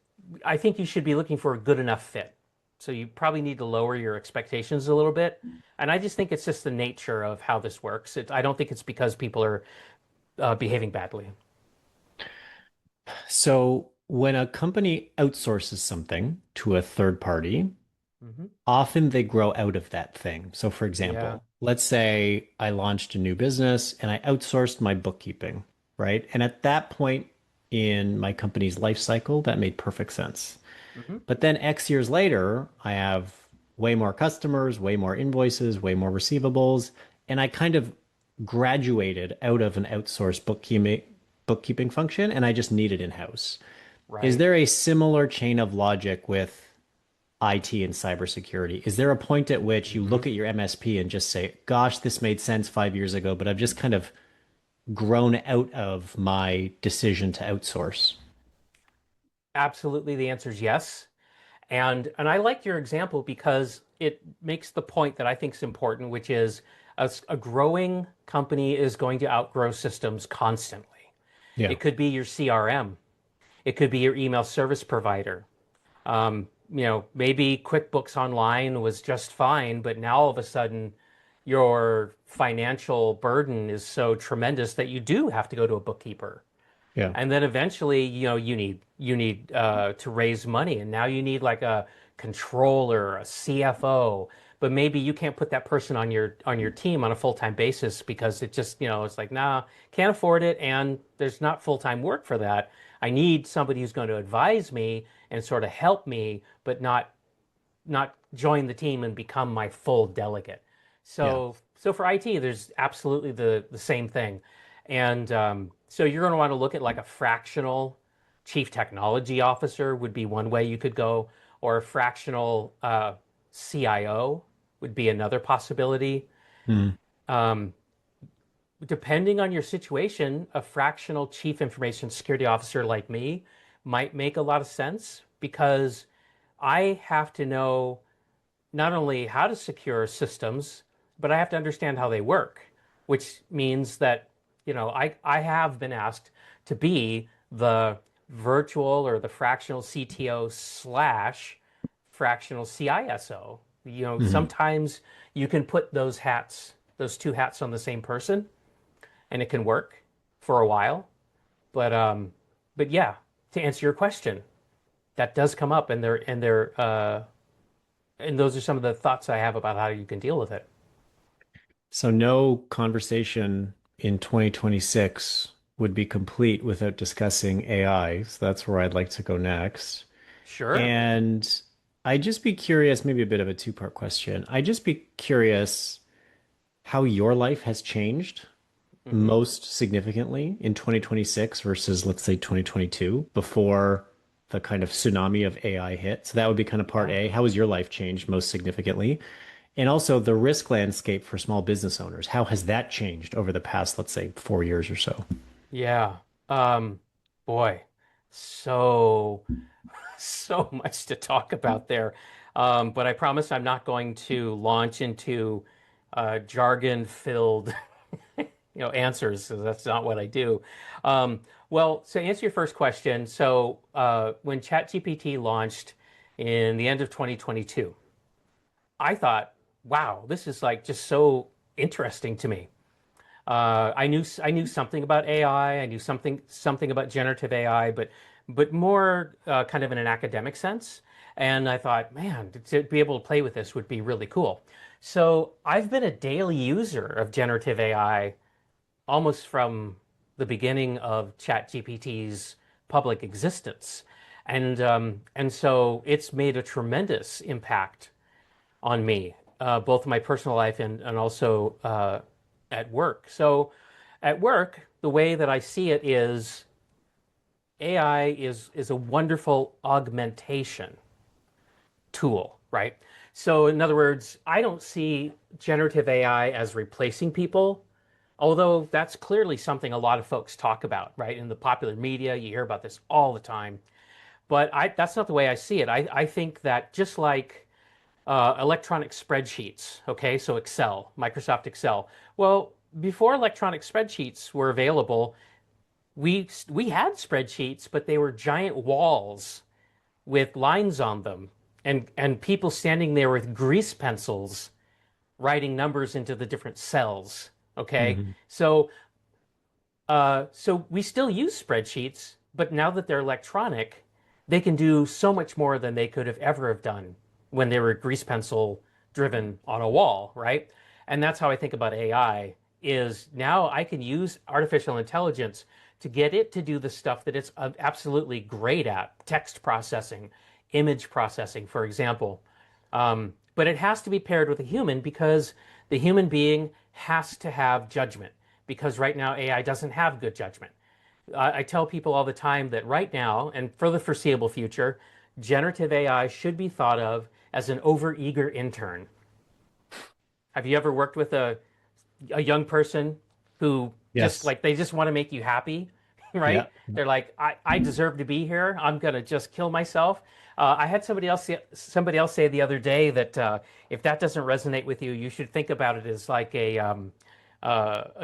I think you should be looking for a good enough fit. So you probably need to lower your expectations a little bit. And I just think it's just the nature of how this works. I don't think it's because people are behaving badly. So when a company outsources something to a third party, Hmm. often they grow out of that thing. So, for Yeah. example, let's say I launched a new business and I outsourced my bookkeeping, right? And at that point in my company's life cycle, that made perfect sense. Hmm. But then X years later, I have way more customers, way more invoices, way more receivables, and I kind of graduated out of an outsourced bookkeeping function and I just need it in-house. Is Right. there a similar chain of logic with IT and cybersecurity? Is there a point at which you Hmm. look at your MSP and just say, gosh, this made sense 5 years ago, but I've just kind of grown out of my decision to outsource? Absolutely. The answer is yes. And I like your example because it makes the point that I think is important, which is a growing company is going to outgrow systems constantly. Yeah. It could be your CRM. It could be your email service provider. Maybe QuickBooks Online was just fine, but now all of a sudden your financial burden is so tremendous that you do have to go to a bookkeeper. Yeah. And then eventually, you need to raise money, and now you need like a controller, a CFO. But maybe you can't put that person on your team on a full-time basis because it just, it's like, nah, can't afford it, and there's not full-time work for that. I need somebody who's going to advise me and sort of help me, but not join the team and become my full delegate. Yeah. So for IT, there's absolutely the same thing. And so you're going to want to look at like a fractional chief technology officer would be one way you could go, or a fractional CIO would be another possibility. Mm. Um, Depending on your situation, a fractional chief information security officer like me might make a lot of sense because I have to know not only how to secure systems, but I have to understand how they work, which means that, I have been asked to be the virtual or the fractional CTO slash fractional CISO. Hmm. Sometimes you can put those two hats on the same person, and it can work for a while. But yeah, to answer your question, that does come up, and those are some of the thoughts I have about how you can deal with it. So no conversation in 2026 would be complete without discussing AI. So that's where I'd like to go next. Sure. And I'd just be curious, maybe a bit of a two-part question. I'd just be curious how your life has changed Hmm. most significantly in 2026 versus, let's say, 2022 before the kind of tsunami of AI hit. So that would be kind of part Yeah. A. How has your life changed most significantly? And also the risk landscape for small business owners. How has that changed over the past, let's say, 4 years or so? Yeah. Um, Boy, so so much to talk about there. But I promise I'm not going to launch into jargon-filled, answers. So that's not what I do. Um, well, to answer your first question, so when ChatGPT launched in the end of 2022, I thought, wow, this is like just so interesting to me. I knew something about AI. I knew something about generative AI, but more kind of in an academic sense. And I thought, man, to be able to play with this would be really cool. So I've been a daily user of generative AI almost from the beginning of ChatGPT's public existence, and so it's made a tremendous impact on me, both in my personal life and also at work. So, at work, the way that I see it is AI is a wonderful augmentation tool, right? So, in other words, I don't see generative AI as replacing people, although that's clearly something a lot of folks talk about, right? In the popular media, you hear about this all the time. But that's not the way I see it. I think that just like electronic spreadsheets. Okay, so Excel, Microsoft Excel. Well, before electronic spreadsheets were available, we had spreadsheets, but they were giant walls with lines on them, and people standing there with grease pencils writing numbers into the different cells. Okay, Hmm. so we still use spreadsheets, but now that they're electronic, they can do so much more than they could have ever have done when they were grease pencil driven on a wall, right? And that's how I think about AI is now I can use artificial intelligence to get it to do the stuff that it's absolutely great at, text processing, image processing, for example. But it has to be paired with a human because the human being has to have judgment because right now AI doesn't have good judgment. I tell people all the time that right now and for the foreseeable future, generative AI should be thought of as an overeager intern. Have you ever worked with a young person who just Yes. like they just want to make you happy, Yeah. right? They're like, I deserve to be here. I'm gonna just kill myself. I had somebody else say the other day that if that doesn't resonate with you, you should think about it as like a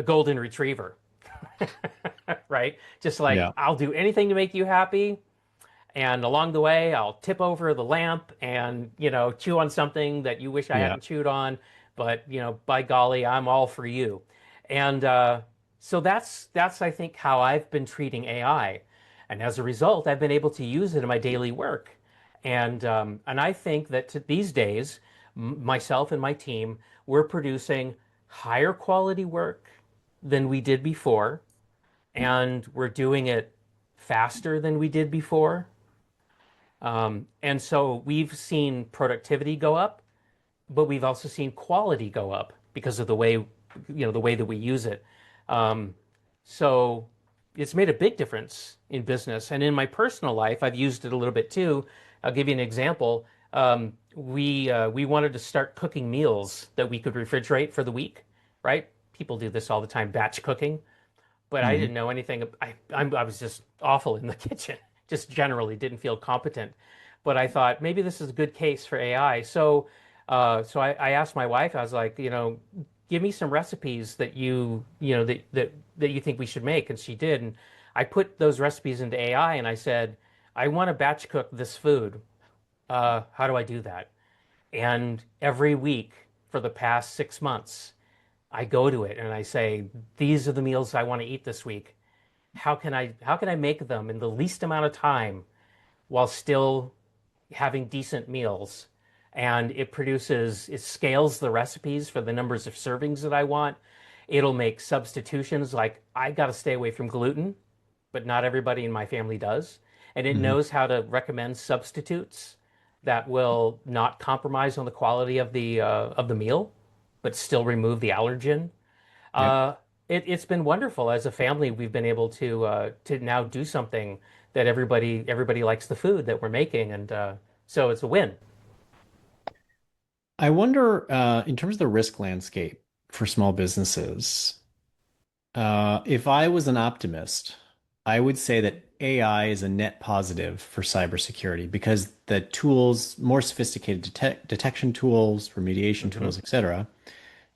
golden retriever, right? Just like Yeah. I'll do anything to make you happy, and along the way, I'll tip over the lamp and, chew on something that you wish I Yeah. hadn't chewed on. But, by golly, I'm all for you. And so that's I think how I've been treating AI. And as a result, I've been able to use it in my daily work. And I think that these days, myself and my team, we're producing higher quality work than we did before, and we're doing it faster than we did before. And so we've seen productivity go up, but we've also seen quality go up. because of the way, the way that we use it. Um, so it's made a big difference in business. And in my personal life, I've used it a little bit too. I'll give you an example. We wanted to start cooking meals that we could refrigerate for the week, right? People do this all the time, batch cooking, but I didn't Hmm. know anything. I was just awful in the kitchen, just generally didn't feel competent. But I thought maybe this is a good case for AI. So I asked my wife. I was like, give me some recipes that that you think we should make, and she did. And I put those recipes into AI, and I said, I want to batch cook this food. How do I do that? And every week for the past 6 months, I go to it and I say, these are the meals I want to eat this week. How can I make them in the least amount of time while still having decent meals? And it scales the recipes for the numbers of servings that I want. It'll make substitutions, like I got to stay away from gluten, but not everybody in my family does. And it Hmm. knows how to recommend substitutes that will not compromise on the quality of the meal, but still remove the allergen. Yep. Uh, it's been wonderful. As a family, we've been able to now do something that everybody likes the food that we're making, and so it's a win. I wonder, in terms of the risk landscape for small businesses, if I was an optimist, I would say that AI is a net positive for cybersecurity because the tools, more sophisticated detection tools, remediation Hmm. tools, etc.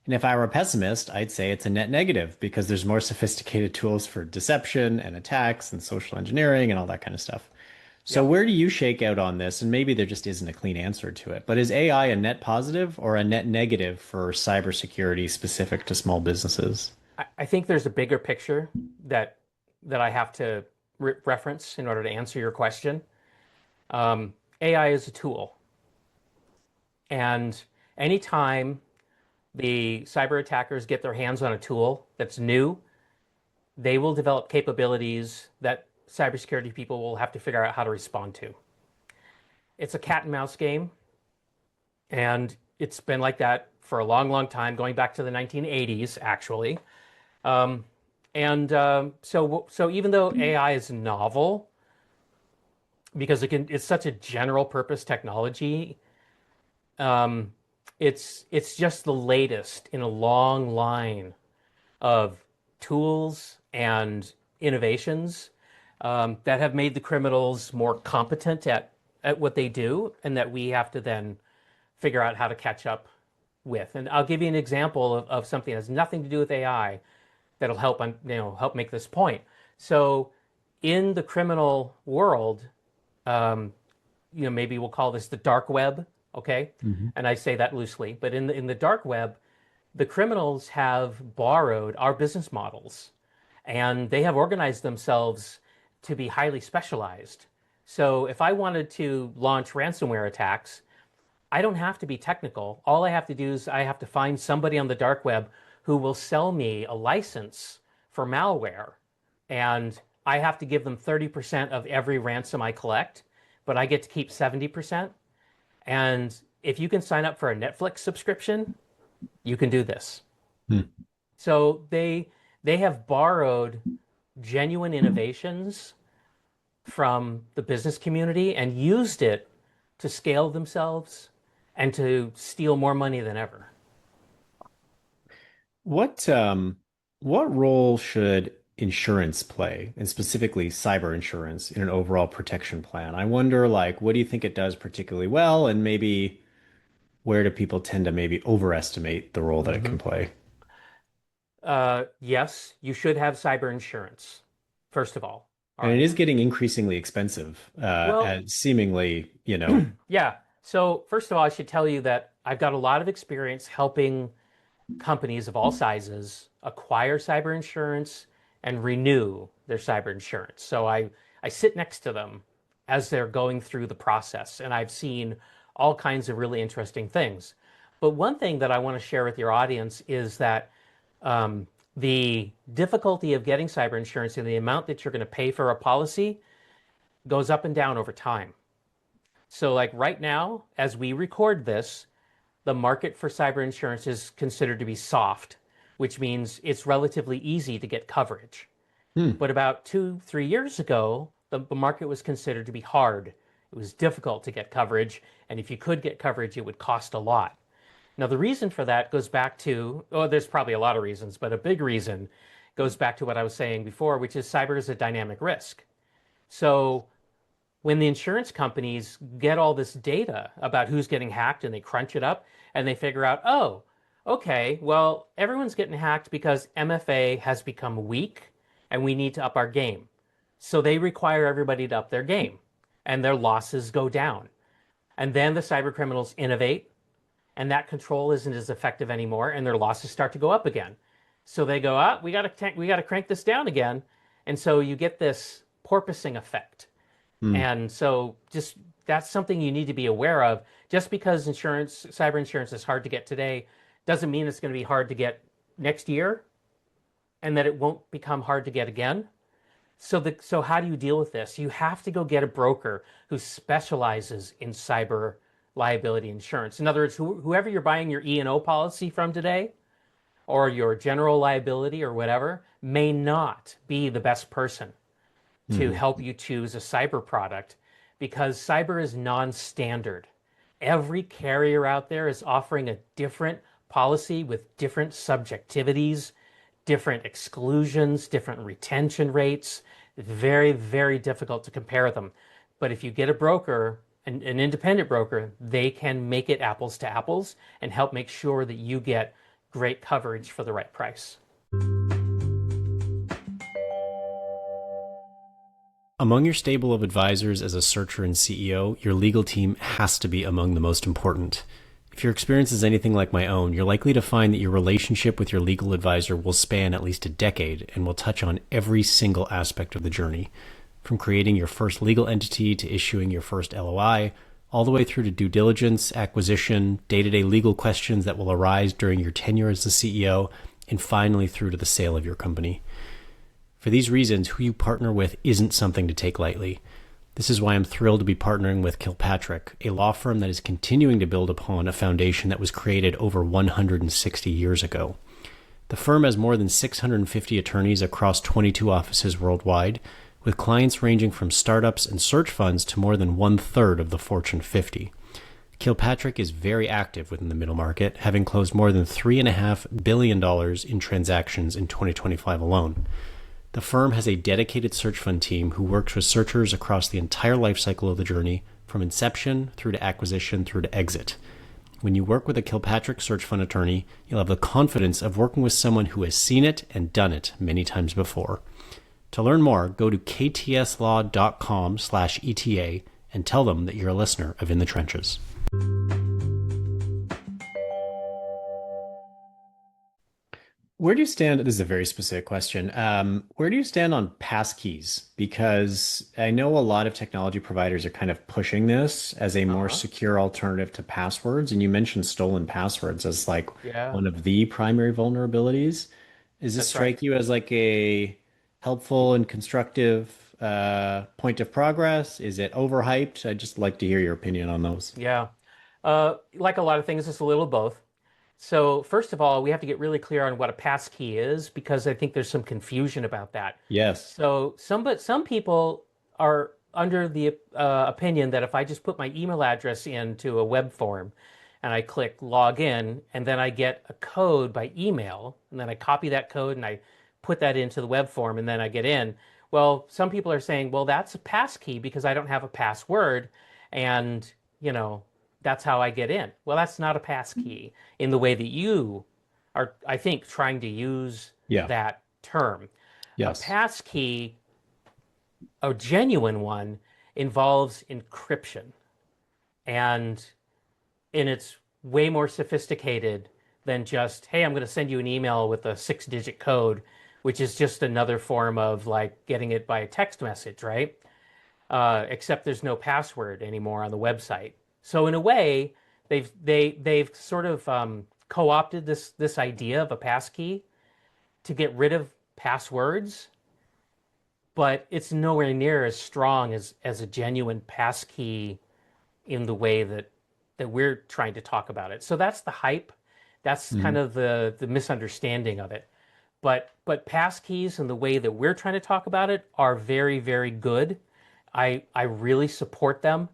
And if I were a pessimist, I'd say it's a net negative because there's more sophisticated tools for deception and attacks and social engineering and all that kind of stuff. So Yep. where do you shake out on this? And maybe there just isn't a clean answer to it. But is AI a net positive or a net negative for cybersecurity specific to small businesses? I think there's a bigger picture that I have to reference in order to answer your question. Um, AI is a tool, and anytime the cyber attackers get their hands on a tool that's new, they will develop capabilities that cybersecurity people will have to figure out how to respond to. It's a cat and mouse game, and it's been like that for a long, long time, going back to the 1980s, actually. Um, and so even though AI is novel, because it's such a general purpose technology, um, it's just the latest in a long line of tools and innovations that have made the criminals more competent at what they do, and that we have to then figure out how to catch up with. And I'll give you an example of something that has nothing to do with AI that'll help make this point. So, in the criminal world, um, maybe we'll call this the dark web, okay? Hmm. And I say that loosely, but in the dark web, the criminals have borrowed our business models, and they have organized themselves to be highly specialized. So if I wanted to launch ransomware attacks, I don't have to be technical. All I have to do is I have to find somebody on the dark web who will sell me a license for malware. And I have to give them 30% of every ransom I collect, but I get to keep 70%. And if you can sign up for a Netflix subscription, you can do this. So they have borrowed genuine innovations from the business community and used it to scale themselves and to steal more money than ever. What what role should insurance play, and specifically cyber insurance, in an overall protection plan? I wonder, like, what do you think it does particularly well, and maybe where do people tend to maybe overestimate the role that it can Hmm. play? Yes, you should have cyber insurance, first of all. All And it right. is getting increasingly expensive, Well, as seemingly, you know. yeah. So, first of all, I should tell you that I've got a lot of experience helping companies of all sizes acquire cyber insurance and renew their cyber insurance. So I sit next to them as they're going through the process, and I've seen all kinds of really interesting things. But one thing that I want to share with your audience is that um, the difficulty of getting cyber insurance and the amount that you're going to pay for a policy goes up and down over time. So, like right now, as we record this, the market for cyber insurance is considered to be soft, which means it's relatively easy to get coverage. Hmm. But about 2, 3 years ago, the market was considered to be hard. It was difficult to get coverage, and if you could get coverage, it would cost a lot. Now, the reason for that goes back to, oh, there's probably a lot of reasons, but a big reason goes back to what I was saying before, which is cyber is a dynamic risk. So when the insurance companies get all this data about who's getting hacked and they crunch it up and they figure out, oh, okay, well, everyone's getting hacked because MFA has become weak and we need to up our game. So they require everybody to up their game and their losses go down. And then the cyber criminals innovate and that control isn't as effective anymore and their losses start to go up again. So they go, we got to crank this down again. And so you get this porpoising effect. Hmm. And so just that's something you need to be aware of. Just because cyber insurance is hard to get today, doesn't mean it's going to be hard to get next year and that it won't become hard to get again. So how do you deal with this? You have to go get a broker who specializes in cyber liability insurance. In other words, whoever you're buying your E&O policy from today, or your general liability or whatever, may not be the best person to Hmm. help you choose a cyber product because cyber is non-standard. Every carrier out there is offering a different policy with different subjectivities, different exclusions, different retention rates. It's very, very difficult to compare them. But if you get a broker, an independent broker, they can make it apples to apples and help make sure that you get great coverage for the right price. Among your stable of advisors as a searcher and CEO, your legal team has to be among the most important. If your experience is anything like my own, you're likely to find that your relationship with your legal advisor will span at least a decade and will touch on every single aspect of the journey, from creating your first legal entity to issuing your first LOI, all the way through to due diligence, acquisition, day-to-day legal questions that will arise during your tenure as the CEO, and finally through to the sale of your company. For these reasons, who you partner with isn't something to take lightly. This is why I'm thrilled to be partnering with Kilpatrick, a law firm that is continuing to build upon a foundation that was created over 160 years ago. The firm has more than 650 attorneys across 22 offices worldwide, with clients ranging from startups and search funds to more than 1/3 of the Fortune 50. Kilpatrick is very active within the middle market, having closed more than $3.5 billion in transactions in 2025 alone. The firm has a dedicated search fund team who works with searchers across the entire lifecycle of the journey, from inception through to acquisition through to exit. When you work with a Kilpatrick search fund attorney, you'll have the confidence of working with someone who has seen it and done it many times before. To learn more, go to ktslaw.com/ETA and tell them that you're a listener of In the Trenches. Where do you stand? This is a very specific question. Where do you stand on passkeys? Because I know a lot of technology providers are kind of pushing this as a more Uh-huh. secure alternative to passwords. And you mentioned stolen passwords as like Yeah, one of the primary vulnerabilities. Does this that's right. strike you as like a helpful and constructive point of progress? Is it overhyped? I'd just like to hear your opinion on those. Yeah. Like a lot of things, it's a little of both. So first of all, we have to get really clear on what a passkey is because I think there's some confusion about that. Yes. So some people are under the opinion that if I just put my email address into a web form and I click log in and then I get a code by email and then I copy that code and I put that into the web form and then I get in. Well, some people are saying, well, that's a passkey because I don't have a password and, you know, that's how I get in. Well, that's not a passkey in the way that you are, I think, trying to use Yeah. that term. A Yes. passkey, a genuine one, involves encryption, and it's way more sophisticated than just, hey, I'm going to send you an email with a 6-digit code, which is just another form of like getting it by a text message, right? Except there's no password anymore on the website. So in a way, they've sort of co-opted this idea of a passkey to get rid of passwords, but it's nowhere near as strong as a genuine passkey in the way that that we're trying to talk about it. So that's the hype. That's kind Hmm. of the misunderstanding of it. But passkeys and the way that we're trying to talk about it are very, very good. I really support them.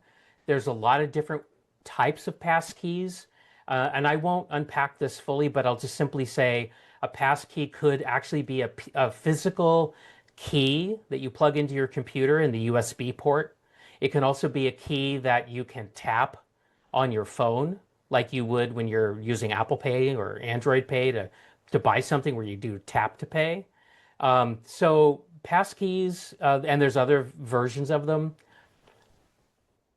There's a lot of different types of passkeys, and I won't unpack this fully, but I'll just simply say a passkey could actually be a physical key that you plug into your computer in the USB port. It can also be a key that you can tap on your phone, like you would when you're using Apple Pay or Android Pay to buy something where you do tap to pay. So passkeys, and there's other versions of them,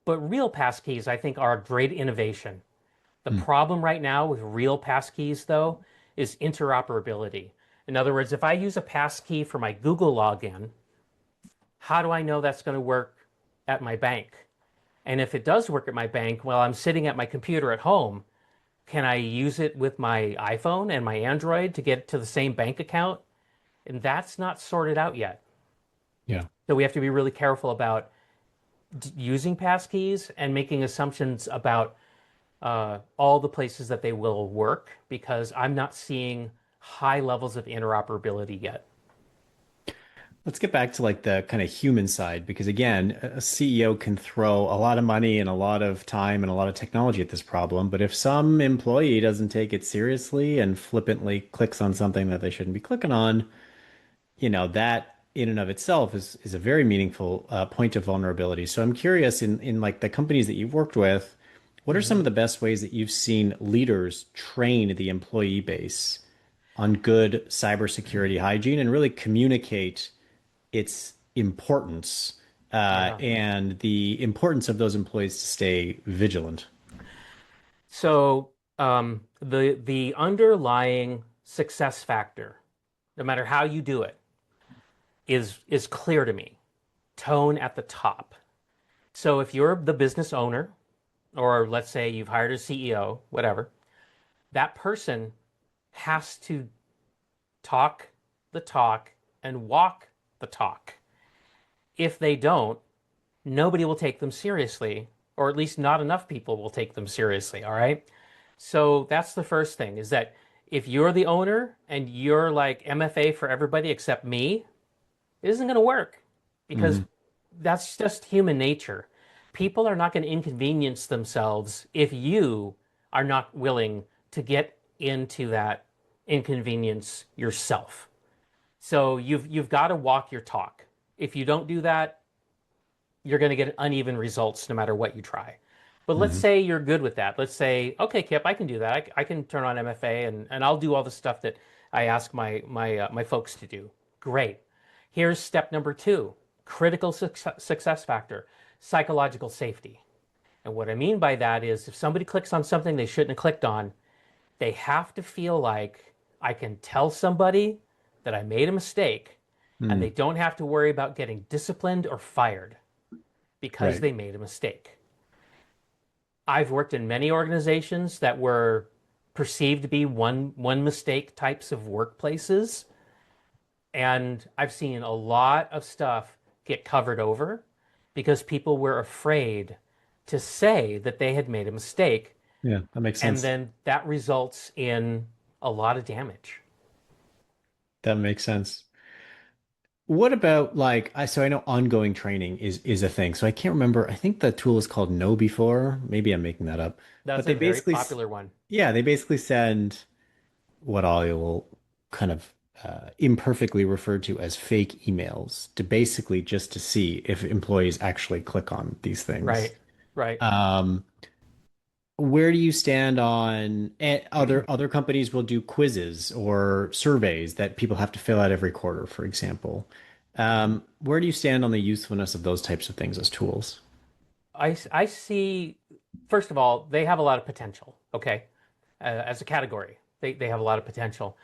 but real passkeys, I think, are a great innovation. The Hmm. problem right now with real passkeys, though, is interoperability. In other words, if I use a passkey for my Google login, how do I know that's going to work at my bank? And if it does work at my bank while I'm sitting at my computer at home, can I use it with my iPhone and my Android to get to the same bank account? And that's not sorted out yet. Yeah. So we have to be really careful about using passkeys and making assumptions about all the places that they will work because I'm not seeing high levels of interoperability yet. Let's get back to like the kind of human side because again, a CEO can throw a lot of money and a lot of time and a lot of technology at this problem, but if some employee doesn't take it seriously and flippantly clicks on something that they shouldn't be clicking on, that in and of itself is a very meaningful point of vulnerability. So I'm curious in like the companies that you've worked with, what are some Mhm. of the best ways that you've seen leaders train the employee base on good cybersecurity hygiene and really communicate its importance Yeah. and the importance of those employees to stay vigilant? So the underlying success factor, no matter how you do it, is clear to me. Tone at the top. So if you're the business owner, or let's say you've hired a CEO, whatever, that person has to talk the talk and walk the talk. If they don't, nobody will take them seriously, or at least not enough people will take them seriously. All right. So that's the first thing is that if you're the owner and you're like MFA for everybody except me, it isn't going to work because Hmm. that's just human nature. People are not going to inconvenience themselves if you are not willing to get into that inconvenience yourself. So you've got to walk your talk. If you don't do that, you're going to get uneven results no matter what you try. But let's Hmm. say you're good with that. Let's say, okay, Kip, I can do that. I can turn on MFA and I'll do all the stuff that I ask my folks to do. Great. Here's step number two, critical success factor, psychological safety. And what I mean by that is if somebody clicks on something they shouldn't have clicked on, they have to feel like I can tell somebody that I made a mistake and they Hmm. don't have to worry about getting disciplined or fired because Right. they made a mistake. I've worked in many organizations that were perceived to be one mistake types of workplaces, and I've seen a lot of stuff get covered over because people were afraid to say that they had made a mistake, Yeah, that makes and sense. then that results in a lot of damage. That makes sense. What about like so I know ongoing training is a thing. So I can't remember. I think the tool is called Know Before. Maybe I'm making that up. But That's a they very basically popular one. yeah, they basically send what I will kind of imperfectly refer to as fake emails to basically just to see if employees actually click on these things. Right, right. Um, where do you stand on other companies will do quizzes or surveys that people have to fill out every quarter, for example. Where do you stand on the usefulness of those types of things as tools? I see, first of all, they have a lot of potential, okay? As a category, they have a lot of potential.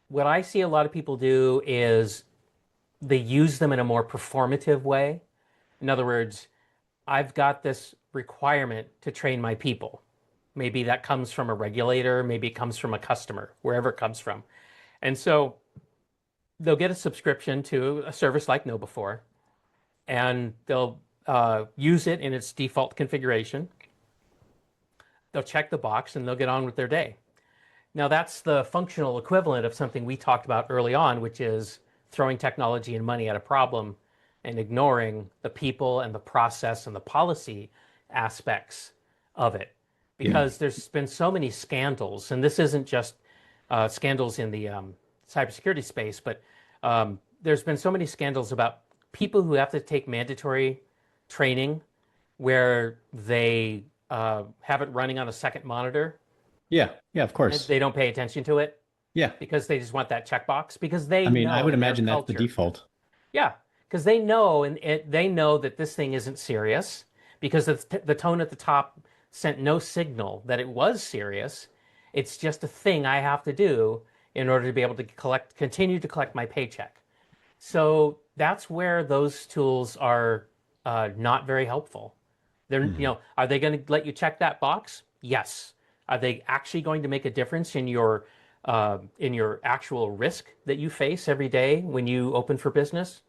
What I see a lot of people do is they use them in a more performative way. In other words, I've got this requirement to train my people. Maybe that comes from a regulator, maybe it comes from a customer, wherever it comes from. And so they'll get a subscription to a service like KnowBe4, and they'll use it in its default configuration. they'll check the box and they'll get on with their day. Now, that's the functional equivalent of something we talked about early on, which is throwing technology and money at a problem and ignoring the people and the process and the policy aspects of it. Yeah. Because there's been so many scandals, and this isn't just scandals in the cybersecurity space, but there's been so many scandals about people who have to take mandatory training where they have it running on a second monitor Yeah. Yeah, of and course. they don't pay attention to it Yeah. because they just want that checkbox because I they mean, I know would in their imagine that's the culture. default. Yeah, because they know they know that this thing isn't serious because the tone at the top sent no signal that it was serious. It's just a thing I have to do in order to be able to continue to collect my paycheck. So that's where those tools are not very helpful. Mhm. Are they going to let you check that box? Yes. Are they actually going to make a difference in your actual risk that you face every day when you open for business?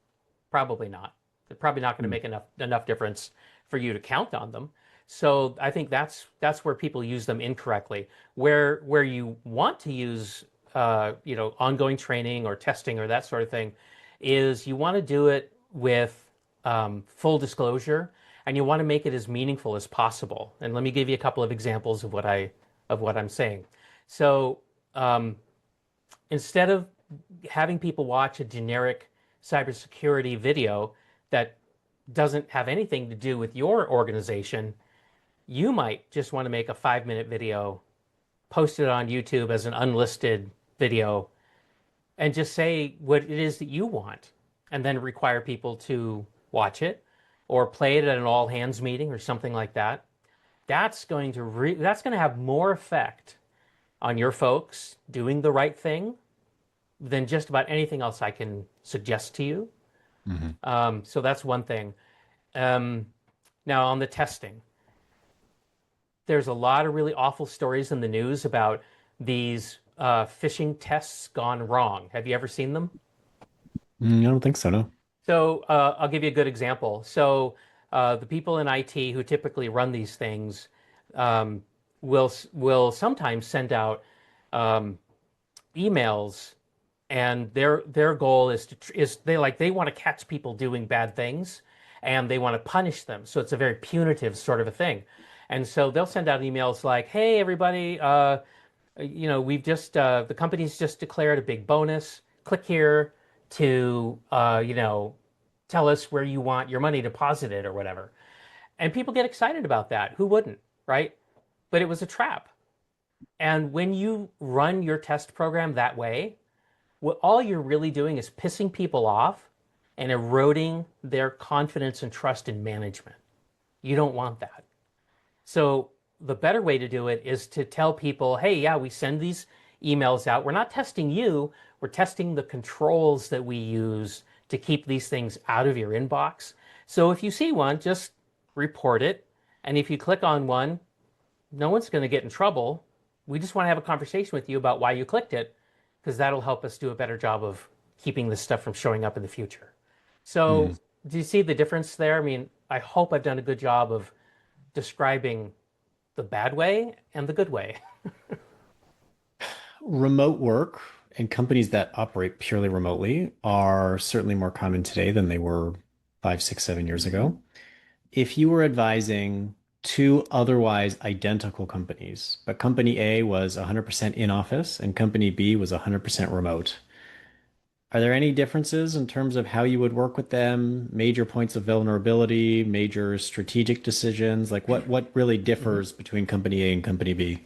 Probably not. They're probably not going to Mm. make enough difference for you to count on them. So I think that's where people use them incorrectly. Where you want to use ongoing training or testing or that sort of thing is you want to do it with full disclosure and you want to make it as meaningful as possible. And let me give you a couple of examples of what I'm saying. So um, instead of having people watch a generic cybersecurity video that doesn't have anything to do with your organization, you might just want to make a 5-minute video, post it on YouTube as an unlisted video, and just say what it is that you want, and then require people to watch it or play it at an all hands meeting or something like that. That's going to have more effect on your folks doing the right thing than just about anything else I can suggest to you. Mhm. So that's one thing. Um, Now, on the testing, there's a lot of really awful stories in the news about these phishing tests gone wrong. Have you ever seen them? I don't think so, no. So I'll give you a good example. So the people in IT who typically run these things um, will sometimes send out um, emails and their goal is they want to catch people doing bad things and they want to punish them. So it's a very punitive sort of a thing. And so they'll send out emails like, "Hey, everybody, we've just the company's just declared a big bonus. Click here to tell us where you want your money deposited or whatever." And people get excited about that. Who wouldn't, right? But it was a trap. And when you run your test program that way, all you're really doing is pissing people off and eroding their confidence and trust in management. You don't want that. So the better way to do it is to tell people, hey, yeah, we send these emails out. We're not testing you, we're testing the controls that we use to keep these things out of your inbox. So if you see one, just report it. And if you click on one, no one's going to get in trouble. We just want to have a conversation with you about why you clicked it, because that'll help us do a better job of keeping this stuff from showing up in the future. Mhm. So, do you see the difference there? I mean, I hope I've done a good job of describing the bad way and the good way. Remote work and companies that operate purely remotely are certainly more common today than they were 5, 6, 7 years ago. If you were advising two otherwise identical companies, but company A was 100% in office and company B was 100% remote, are there any differences in terms of how you would work with them, major points of vulnerability, major strategic decisions? Like what really Mhm. differs between company A and company B?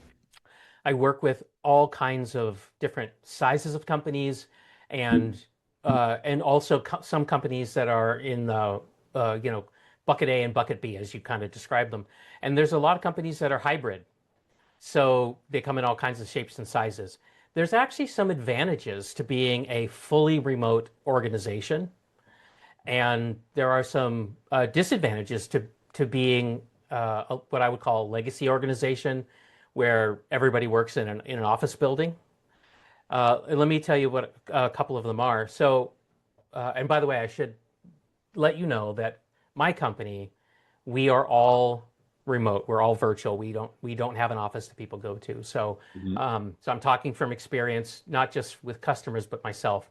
I work with all kinds of different sizes of companies, and also some companies that are in the bucket A and bucket B, as you kind of described them. And there's a lot of companies that are hybrid, so they come in all kinds of shapes and sizes. There's actually some advantages to being a fully remote organization, and there are some disadvantages to being what I would call a legacy organization, where everybody works in an office building. Let me tell you what a couple of them are. So, and by the way, I should let you know that my company, we are all remote. We're all virtual. We don't have an office that people go to. So Mhm. so I'm talking from experience, not just with customers, but myself.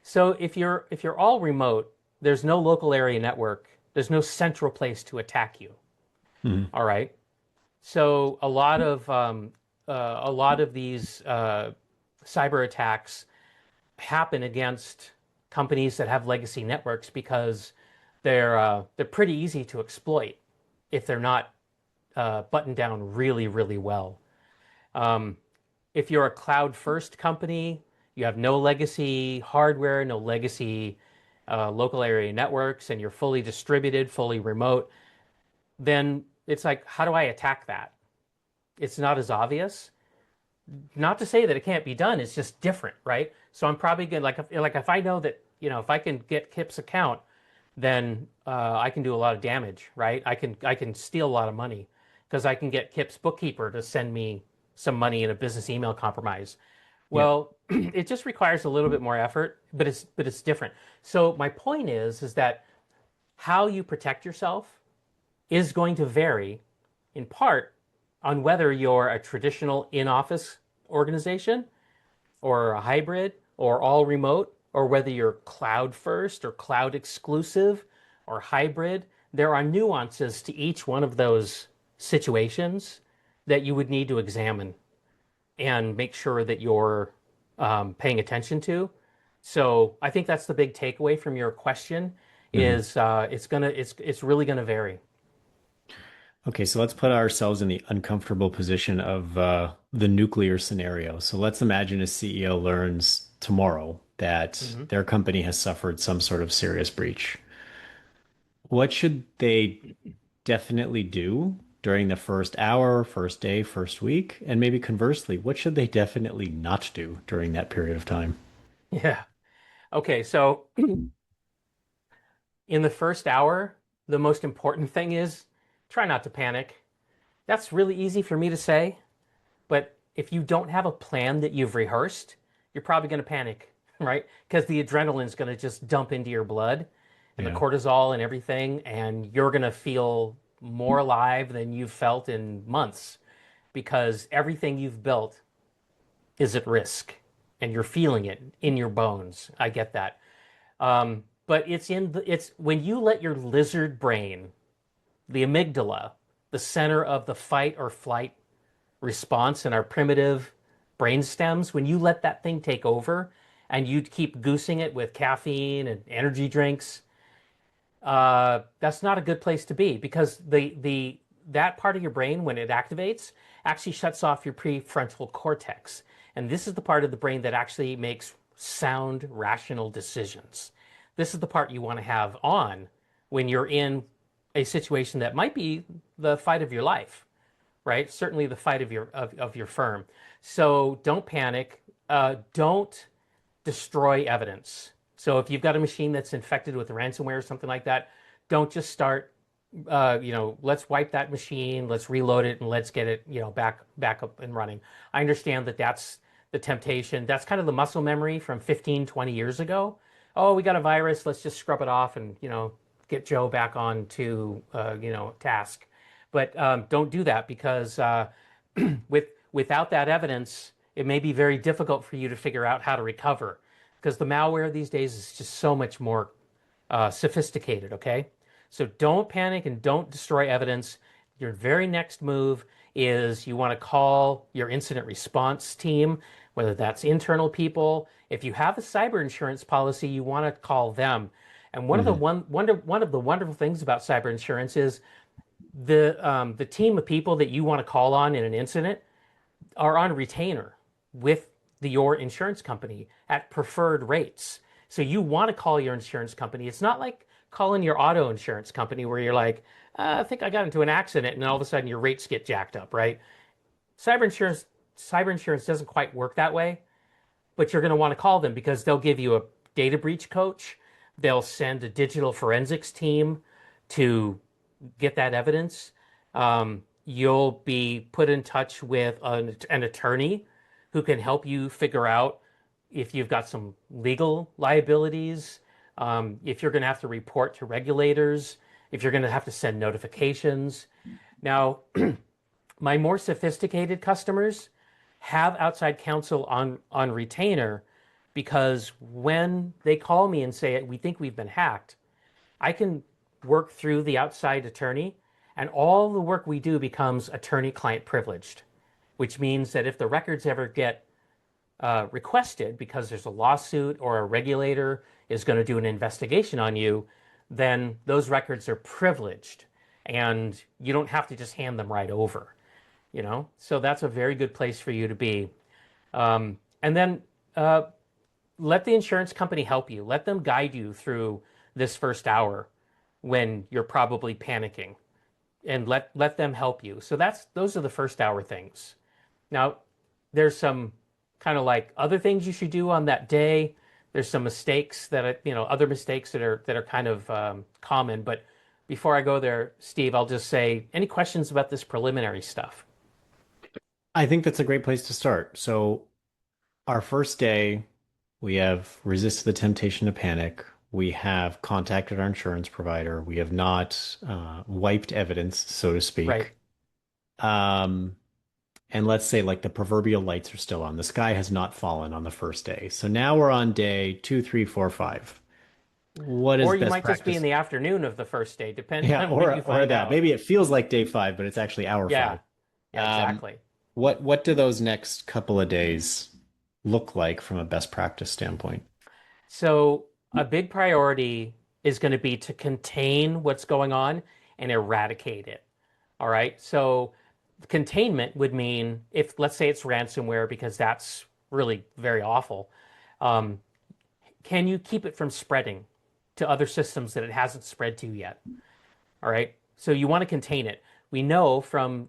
So if you're all remote, there's no local area network. There's no central place to attack you. Mhm. All right. So a lot of these cyber attacks happen against companies that have legacy networks because they're pretty easy to exploit if they're not buttoned down really, really well. Um, if you're a cloud first company, you have no legacy hardware, no legacy local area networks, and you're fully distributed, fully remote, then it's like, how do I attack that? It's not as obvious. Not to say that it can't be done, it's just different, right? So I'm probably gonna like if I know that, if I can get Kip's account, then I can do a lot of damage, right? I can steal a lot of money because I can get Kip's bookkeeper to send me some money in a business email compromise. Yeah. Well, it just requires a little bit more effort, but it's different. So my point is that how you protect yourself is going to vary in part on whether you're a traditional in-office organization or a hybrid or all remote, or whether you're cloud first or cloud exclusive or hybrid. There are nuances to each one of those situations that you would need to examine and make sure that you're paying attention to. So I think that's the big takeaway from your question Mhm. is it's really gonna vary. Okay, so let's put ourselves in the uncomfortable position of the nuclear scenario. So let's imagine a CEO learns tomorrow that Hmm. their company has suffered some sort of serious breach. What should they definitely do during the first hour, first day, first week? And maybe conversely, what should they definitely not do during that period of time? Yeah. Okay, so in the first hour, the most important thing is try not to panic. That's really easy for me to say, but if you don't have a plan that you've rehearsed, you're probably going to panic, right? Because the adrenaline's going to just dump into your blood and the Yeah. cortisol and everything, and you're going to feel more alive than you've felt in months because everything you've built is at risk and you're feeling it in your bones. I get that. But it's when you let your lizard brain, the amygdala, the center of the fight or flight response in our primitive brain stems, when you let that thing take over and you keep goosing it with caffeine and energy drinks, that's not a good place to be because the that part of your brain when it activates actually shuts off your prefrontal cortex, and this is the part of the brain that actually makes sound, rational decisions. This is the part you want to have on when you're in a situation that might be the fight of your life, right? Certainly the fight of your firm. So don't panic. Don't destroy evidence. So if you've got a machine that's infected with ransomware or something like that, don't just start. Let's wipe that machine, let's reload it, and let's get it, back up and running. I understand that that's the temptation. That's kind of the muscle memory from 15, 20 years ago. Oh, we got a virus. Let's just scrub it off and get Joe back on to task. But don't do that because without that evidence, it may be very difficult for you to figure out how to recover because the malware these days is just so much more sophisticated. Okay, so don't panic and don't destroy evidence. Your very next move is you want to call your incident response team, whether that's internal people. If you have a cyber insurance policy, you want to call them. And Hmm. one of the wonderful things about cyber insurance is the team of people that you want to call on in an incident are on retainer with your insurance company at preferred rates. So you want to call your insurance company. It's not like calling your auto insurance company where you're like, I think I got into an accident, and all of a sudden your rates get jacked up, right? Cyber insurance, cyber insurance doesn't quite work that way, but you're going to want to call them because they'll give you a data breach coach. They'll send a digital forensics team to get that evidence. You'll be put in touch with an attorney who can help you figure out if you've got some legal liabilities, if you're going to have to report to regulators, if you're going to have to send notifications. Now, my more sophisticated customers have outside counsel on retainer because when they call me and say, we think we've been hacked, I can work through the outside attorney, and all the work we do becomes attorney-client privileged, which means that if the records ever get requested because there's a lawsuit or a regulator is going to do an investigation on you, then those records are privileged, and you don't have to just hand them right over. So that's a very good place for you to be. And then let the insurance company help you. Let them guide you through this first hour when you're probably panicking, and let them help you. So those are the first hour things. Now, there's some kind of like other things you should do on that day. There's some mistakes other mistakes that are kind of common. But before I go there, Steve, I'll just say, any questions about this preliminary stuff? I think that's a great place to start. So, our first day, we have resisted the temptation to panic. We have contacted our insurance provider. We have not wiped evidence, so to Right. speak. Um, and let's say like the proverbial lights are still on. The sky has not fallen on the first day. So now we're on day two, three, four, five. What is Or you best might just be in practice? the afternoon of the first day, depending Yeah, on when you or find that. out. Maybe it feels like day five, but it's actually hour Yeah. five. Yeah, Um, exactly. what do those next couple of days look like from a best practice standpoint? So a big priority is going to be to contain what's going on and eradicate it. All right. So containment would mean, if let's say it's ransomware, because that's really very awful. Um, can you keep it from spreading to other systems that it hasn't spread to yet? All right. So you want to contain it. We know from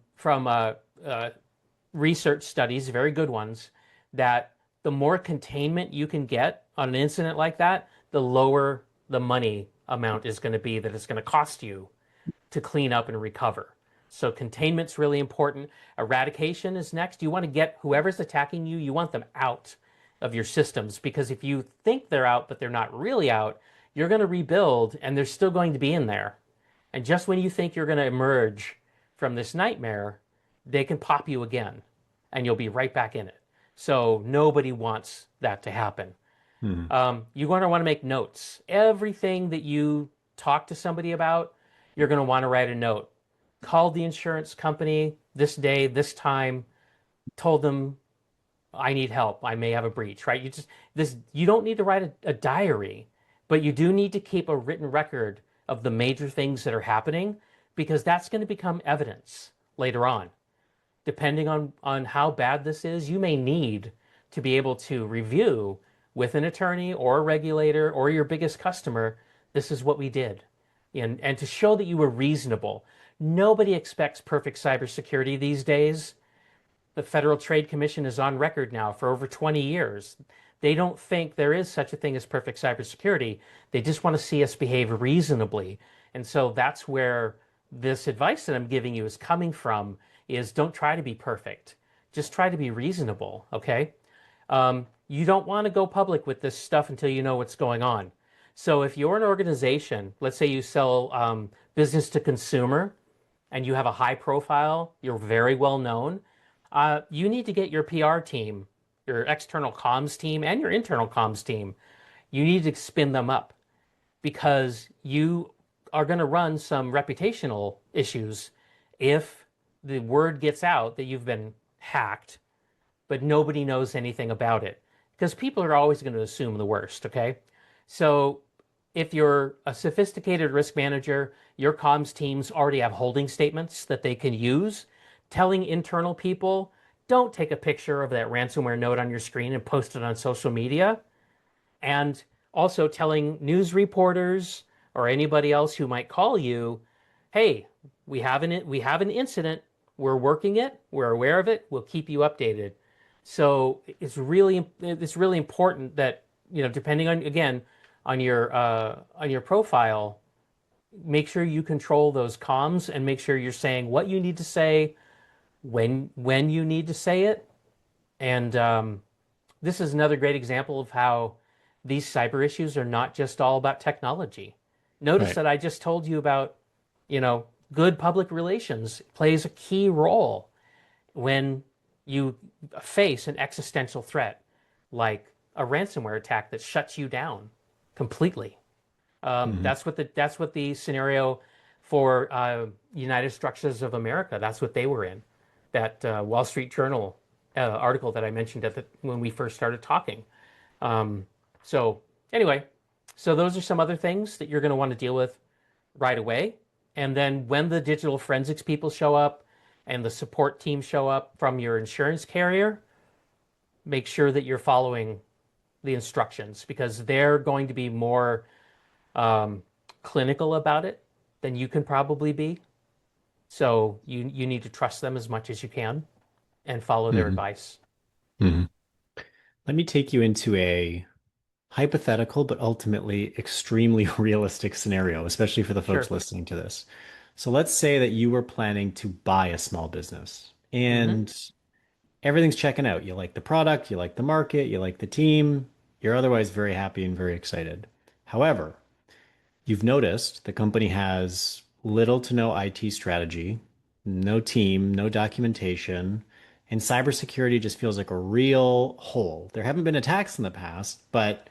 research studies, very good ones, that the more containment you can get on an incident like that, the lower the money amount is going to be that it's going to cost you to clean up and recover. So containment's really important. Eradication is next. You want to get whoever's attacking you, you want them out of your systems, because if you think they're out but they're not really out, you're going to rebuild and they're still going to be in there. And just when you think you're going to emerge from this nightmare, they can pop you again and you'll be right back in it. So nobody wants that to happen. Hmm. You're going to want to make notes. Everything that you talk to somebody about, you're going to want to write a note. Called the insurance company this day, this time, told them I need help. I may have a breach, right? You don't need to write a diary, but you do need to keep a written record of the major things that are happening, because that's going to become evidence later on. Depending on how bad this is, you may need to be able to review with an attorney or a regulator or your biggest customer, this is what we did. And to show that you were reasonable. Nobody expects perfect cybersecurity these days. The Federal Trade Commission is on record now for over 20 years. They don't think there is such a thing as perfect cybersecurity. They just want to see us behave reasonably. And so that's where this advice that I'm giving you is coming from, is don't try to be perfect. Just try to be reasonable, okay? You don't want to go public with this stuff until you know what's going on. So if you're an organization, let's say you sell business to consumer, and you have a high profile, you're very well known, you need to get your PR team, your external comms team, and your internal comms team. You need to spin them up, because you are going to run some reputational issues if the word gets out that you've been hacked, but nobody knows anything about it. Because people are always going to assume the worst, okay? So if you're a sophisticated risk manager, your comms teams already have holding statements that they can use, telling internal people, don't take a picture of that ransomware note on your screen and post it on social media. And also telling news reporters or anybody else who might call you, hey, we have an incident, we're working it, we're aware of it, we'll keep you updated. So it's really important that, depending on, again, on your profile, make sure you control those comms and make sure you're saying what you need to say, when you need to say it. And this is another great example of how these cyber issues are not just all about technology. Notice Right. that I just told you about, you know, good public relations plays a key role when you face an existential threat like a ransomware attack that shuts you down completely. Hmm. That's what the scenario for United Structures of America. That's what they were in. That Wall Street Journal article that I mentioned when we first started talking. Um, so anyway, so those are some other things that you're going to want to deal with right away. And then when the digital forensics people show up and the support team show up from your insurance carrier, make sure that you're following the instructions because they're going to be more um, clinical about it than you can probably be. So you need to trust them as much as you can and follow their Hmm. advice. Hmm. Let me take you into a hypothetical, but ultimately extremely realistic scenario, especially for the folks Sure. listening to this. So let's say that you were planning to buy a small business Hmm. and everything's checking out. You like the product, you like the market, you like the team. You're otherwise very happy and very excited. However, you've noticed the company has little to no IT strategy, no team, no documentation, and cybersecurity just feels like a real hole. There haven't been attacks in the past, but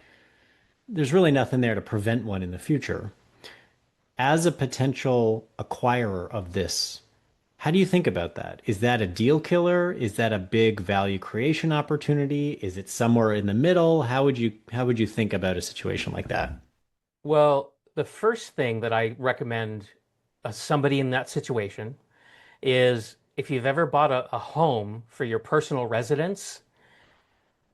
there's really nothing there to prevent one in the future. As a potential acquirer of this, how do you think about that? Is that a deal killer? Is that a big value creation opportunity? Is it somewhere in the middle? How would you think about a situation like that? Well, the first thing that I recommend somebody in that situation is if you've ever bought a home for your personal residence,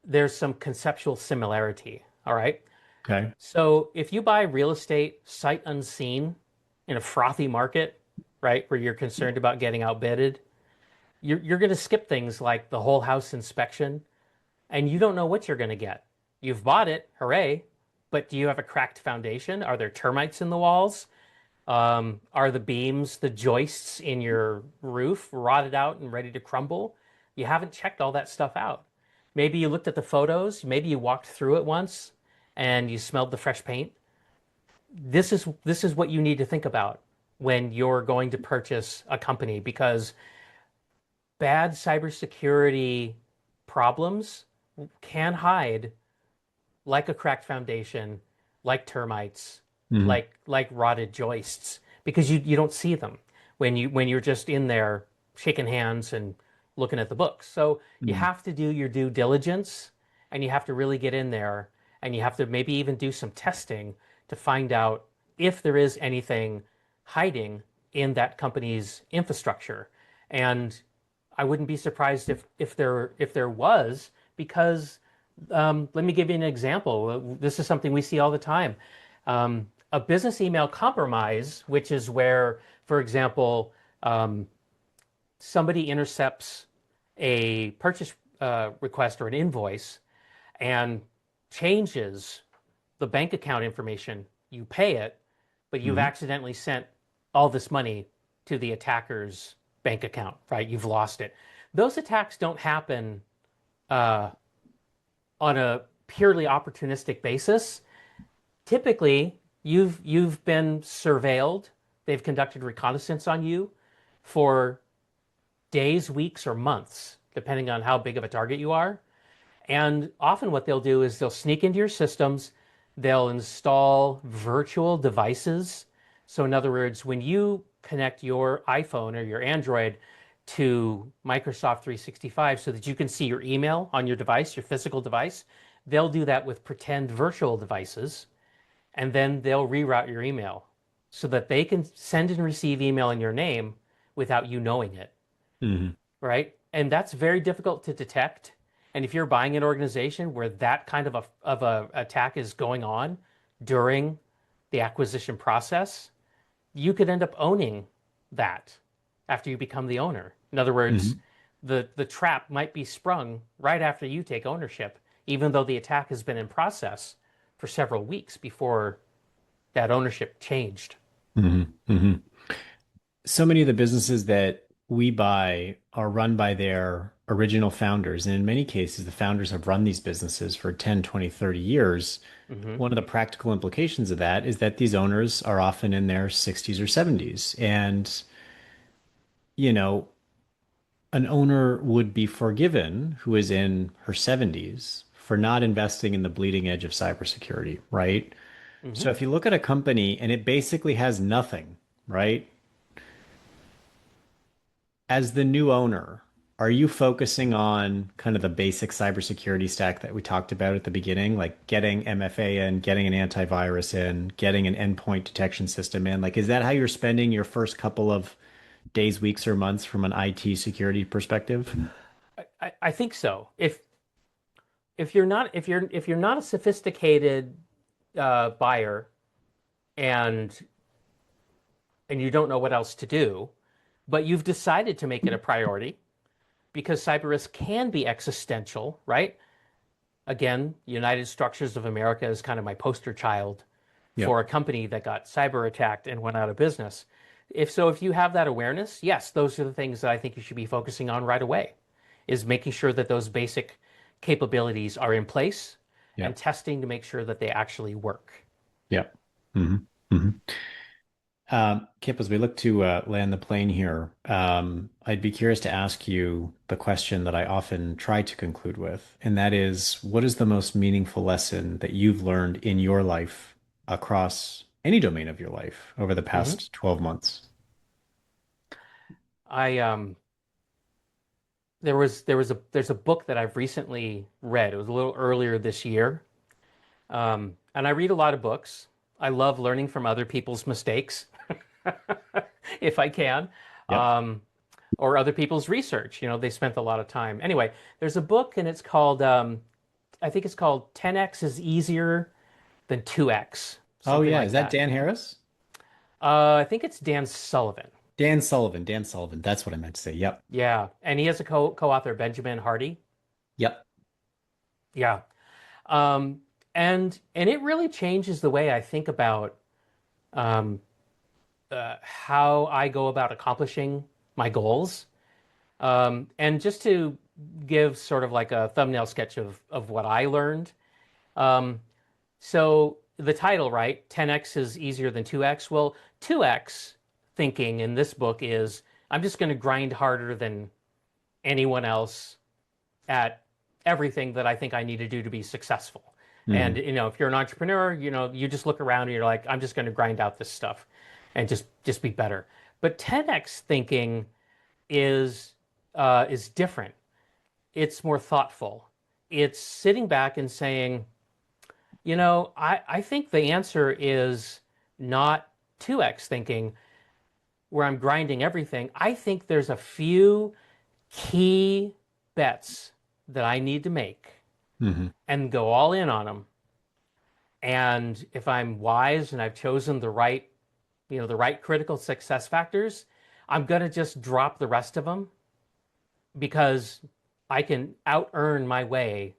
there's some conceptual similarity. All right. Okay. So if you buy real estate sight unseen in a frothy market, right, where you're concerned about getting outbidded, you're going to skip things like the whole house inspection and you don't know what you're going to get. You've bought it, hooray, but do you have a cracked foundation? Are there termites in the walls? Are the beams, the joists in your roof rotted out and ready to crumble? You haven't checked all that stuff out. Maybe you looked at the photos, maybe you walked through it once and you smelled the fresh paint. This is what you need to think about when you're going to purchase a company because bad cybersecurity problems can hide like a cracked foundation, like termites, Hmm. like rotted joists, because you don't see them when you're just in there shaking hands and looking at the books. So you Hmm. have to do your due diligence and you have to really get in there and you have to maybe even do some testing to find out if there is anything hiding in that company's infrastructure. And I wouldn't be surprised if there was because let me give you an example. This is something we see all the time. A business email compromise, which is where, for example, um, somebody intercepts a purchase request or an invoice and changes the bank account information. You pay it, but you've Hmm. accidentally sent all this money to the attacker's bank account, right? You've lost it. Those attacks don't happen uh, on a purely opportunistic basis. Typically, you've been surveilled. They've conducted reconnaissance on you for days, weeks, or months, depending on how big of a target you are. And often what they'll do is they'll sneak into your systems, they'll install virtual devices. So in other words, when you connect your iPhone or your Android to Microsoft 365 so that you can see your email on your device, your physical device, they'll do that with pretend virtual devices, and then they'll reroute your email so that they can send and receive email in your name without you knowing it, Hmm. right? And that's very difficult to detect. And if you're buying an organization where that kind of a attack is going on during the acquisition process, you could end up owning that after you become the owner. In other words, Hmm. the trap might be sprung right after you take ownership, even though the attack has been in process for several weeks before that ownership changed. Hmm. Hmm. So many of the businesses that we buy are run by their original founders. And in many cases, the founders have run these businesses for 10, 20, 30 years. Hmm. One of the practical implications of that is that these owners are often in their 60s or 70s. And you know, an owner would be forgiven who is in her 70s for not investing in the bleeding edge of cybersecurity, right? Hmm. So if you look at a company and it basically has nothing, right? As the new owner, are you focusing on kind of the basic cybersecurity stack that we talked about at the beginning, like getting MFA in, getting an antivirus in, getting an endpoint detection system in? Like, is that how you're spending your first couple of days, weeks, or months from an IT security perspective? I think so. If you're not a sophisticated buyer and you don't know what else to do, but you've decided to make it a priority because cyber risk can be existential, right? Again, United Structures of America is kind of my poster child Yep. for a company that got cyber attacked and went out of business. If you have that awareness, yes, those are the things that I think you should be focusing on right away, is making sure that those basic capabilities are in place and Yep. testing to make sure that they actually work. Yep. hmm hmm Kip, as we look to land the plane here, I'd be curious to ask you the question that I often try to conclude with, and that is, what is the most meaningful lesson that you've learned in your life across any domain of your life over the Hmm. past 12 months? I there's a book that I've recently read. It was a little earlier this year. And I read a lot of books. I love learning from other people's mistakes if I can, Yep. um, or other people's research. You know, they spent a lot of time. Anyway, there's a book and it's called, I think it's called 10x is easier than 2x, Oh, something yeah. like Is that that. Dan Harris? I think it's Dan Sullivan. Dan Sullivan. Dan Sullivan. That's what I meant to say. Yep. Yeah. And he has a co-author, Benjamin Hardy. Yep. Yeah. Um, and it really changes the way I think about um, how I go about accomplishing my goals. And just to give sort of like a thumbnail sketch of what I learned. Um, so the title, right? 10x is easier than 2x. Well, 2x thinking in this book is I'm just going to grind harder than anyone else at everything that I think I need to do to be successful. And hmm you know, if you're an entrepreneur, you know, you just look around and you're like, I'm just going to grind out this stuff and just be better. But 10x thinking is different. It's more thoughtful. It's sitting back and saying, you know, I think the answer is not 2x thinking where I'm grinding everything. I think there's a few key bets that I need to make hmm and go all in on them. And if I'm wise and I've chosen the right, you know, the right critical success factors, I'm going to just drop the rest of them because I can out earn my way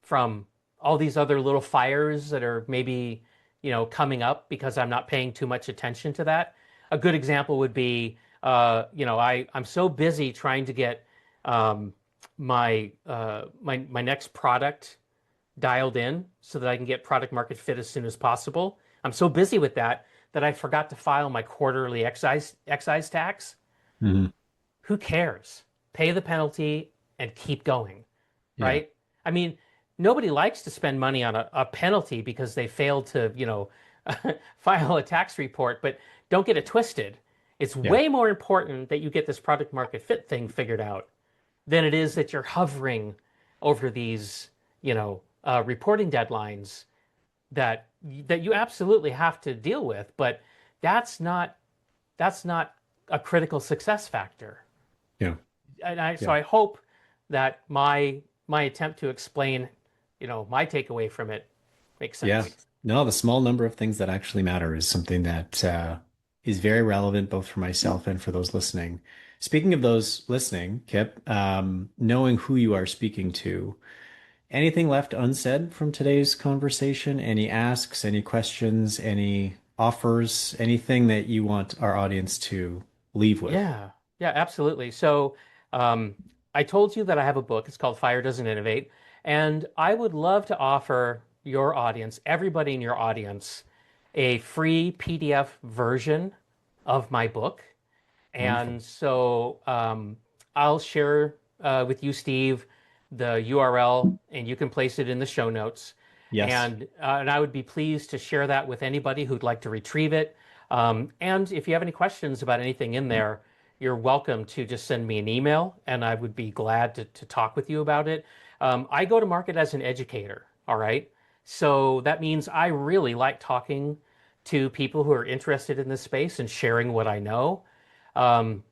from all these other little fires that are maybe, you know, coming up because I'm not paying too much attention to that. A good example would be, you know, I'm so busy trying to get um, my next product dialed in so that I can get product market fit as soon as possible. I'm so busy with that that I forgot to file my quarterly excise tax. hmm Who cares? Pay the penalty and keep going, Yeah. right? I mean, nobody likes to spend money on a penalty because they failed to, you know, file a tax report, but don't get it twisted. It's Yeah. way more important that you get this product market fit thing figured out than it is that you're hovering over these, you know, reporting deadlines that you absolutely have to deal with, but that's not that's not a critical success factor. Yeah. So Yeah. I hope that my attempt to explain, you know, my takeaway from it makes Yeah. sense. No, the small number of things that actually matter is something that is very relevant both for myself and for those listening. Speaking of those listening, Kip, knowing who you are speaking to, anything left unsaid from today's conversation? Any asks, any questions, any offers, anything that you want our audience to leave with? Yeah, yeah, absolutely. So, um, I told you that I have a book. It's called Fire Doesn't Innovate, and I would love to offer your audience, everybody in your audience, a free PDF version of my book. Wonderful. And so I'll share with you, Steve, the URL, and you can place it in the show notes. Yes. And I would be pleased to share that with anybody who'd like to retrieve it. And if you have any questions about anything in there, you're welcome to just send me an email, and I would be glad to talk with you about it. I go to market as an educator, all right? So that means I really like talking to people who are interested in this space and sharing what I know. Um,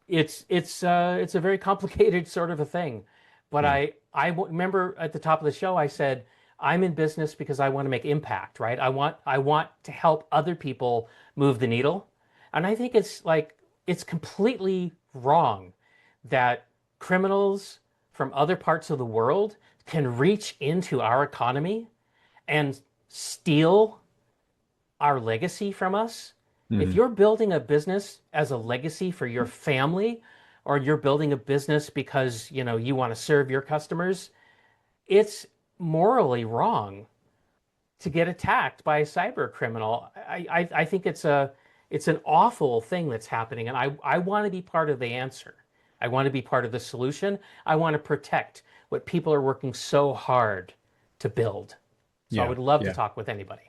it's a very complicated sort of a thing, but Yeah. remember at the top of the show I said I'm in business because I want to make impact, right? I want to help other people move the needle, and I think it's completely wrong that criminals from other parts of the world can reach into our economy and steal our legacy from us. If Hmm. you're building a business as a legacy for your family, or you're building a business because, you want to serve your customers, it's morally wrong to get attacked by a cyber criminal. I think it's an awful thing that's happening, and I want to be part of the answer. I want to be part of the solution. I want to protect what people are working so hard to build. So I Yeah. would love to Yeah. talk with anybody.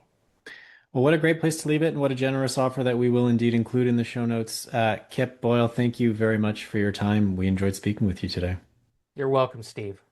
Well, what a great place to leave it, and what a generous offer that we will indeed include in the show notes. Kip Boyle, thank you very much for your time. We enjoyed speaking with you today. You're welcome, Steve.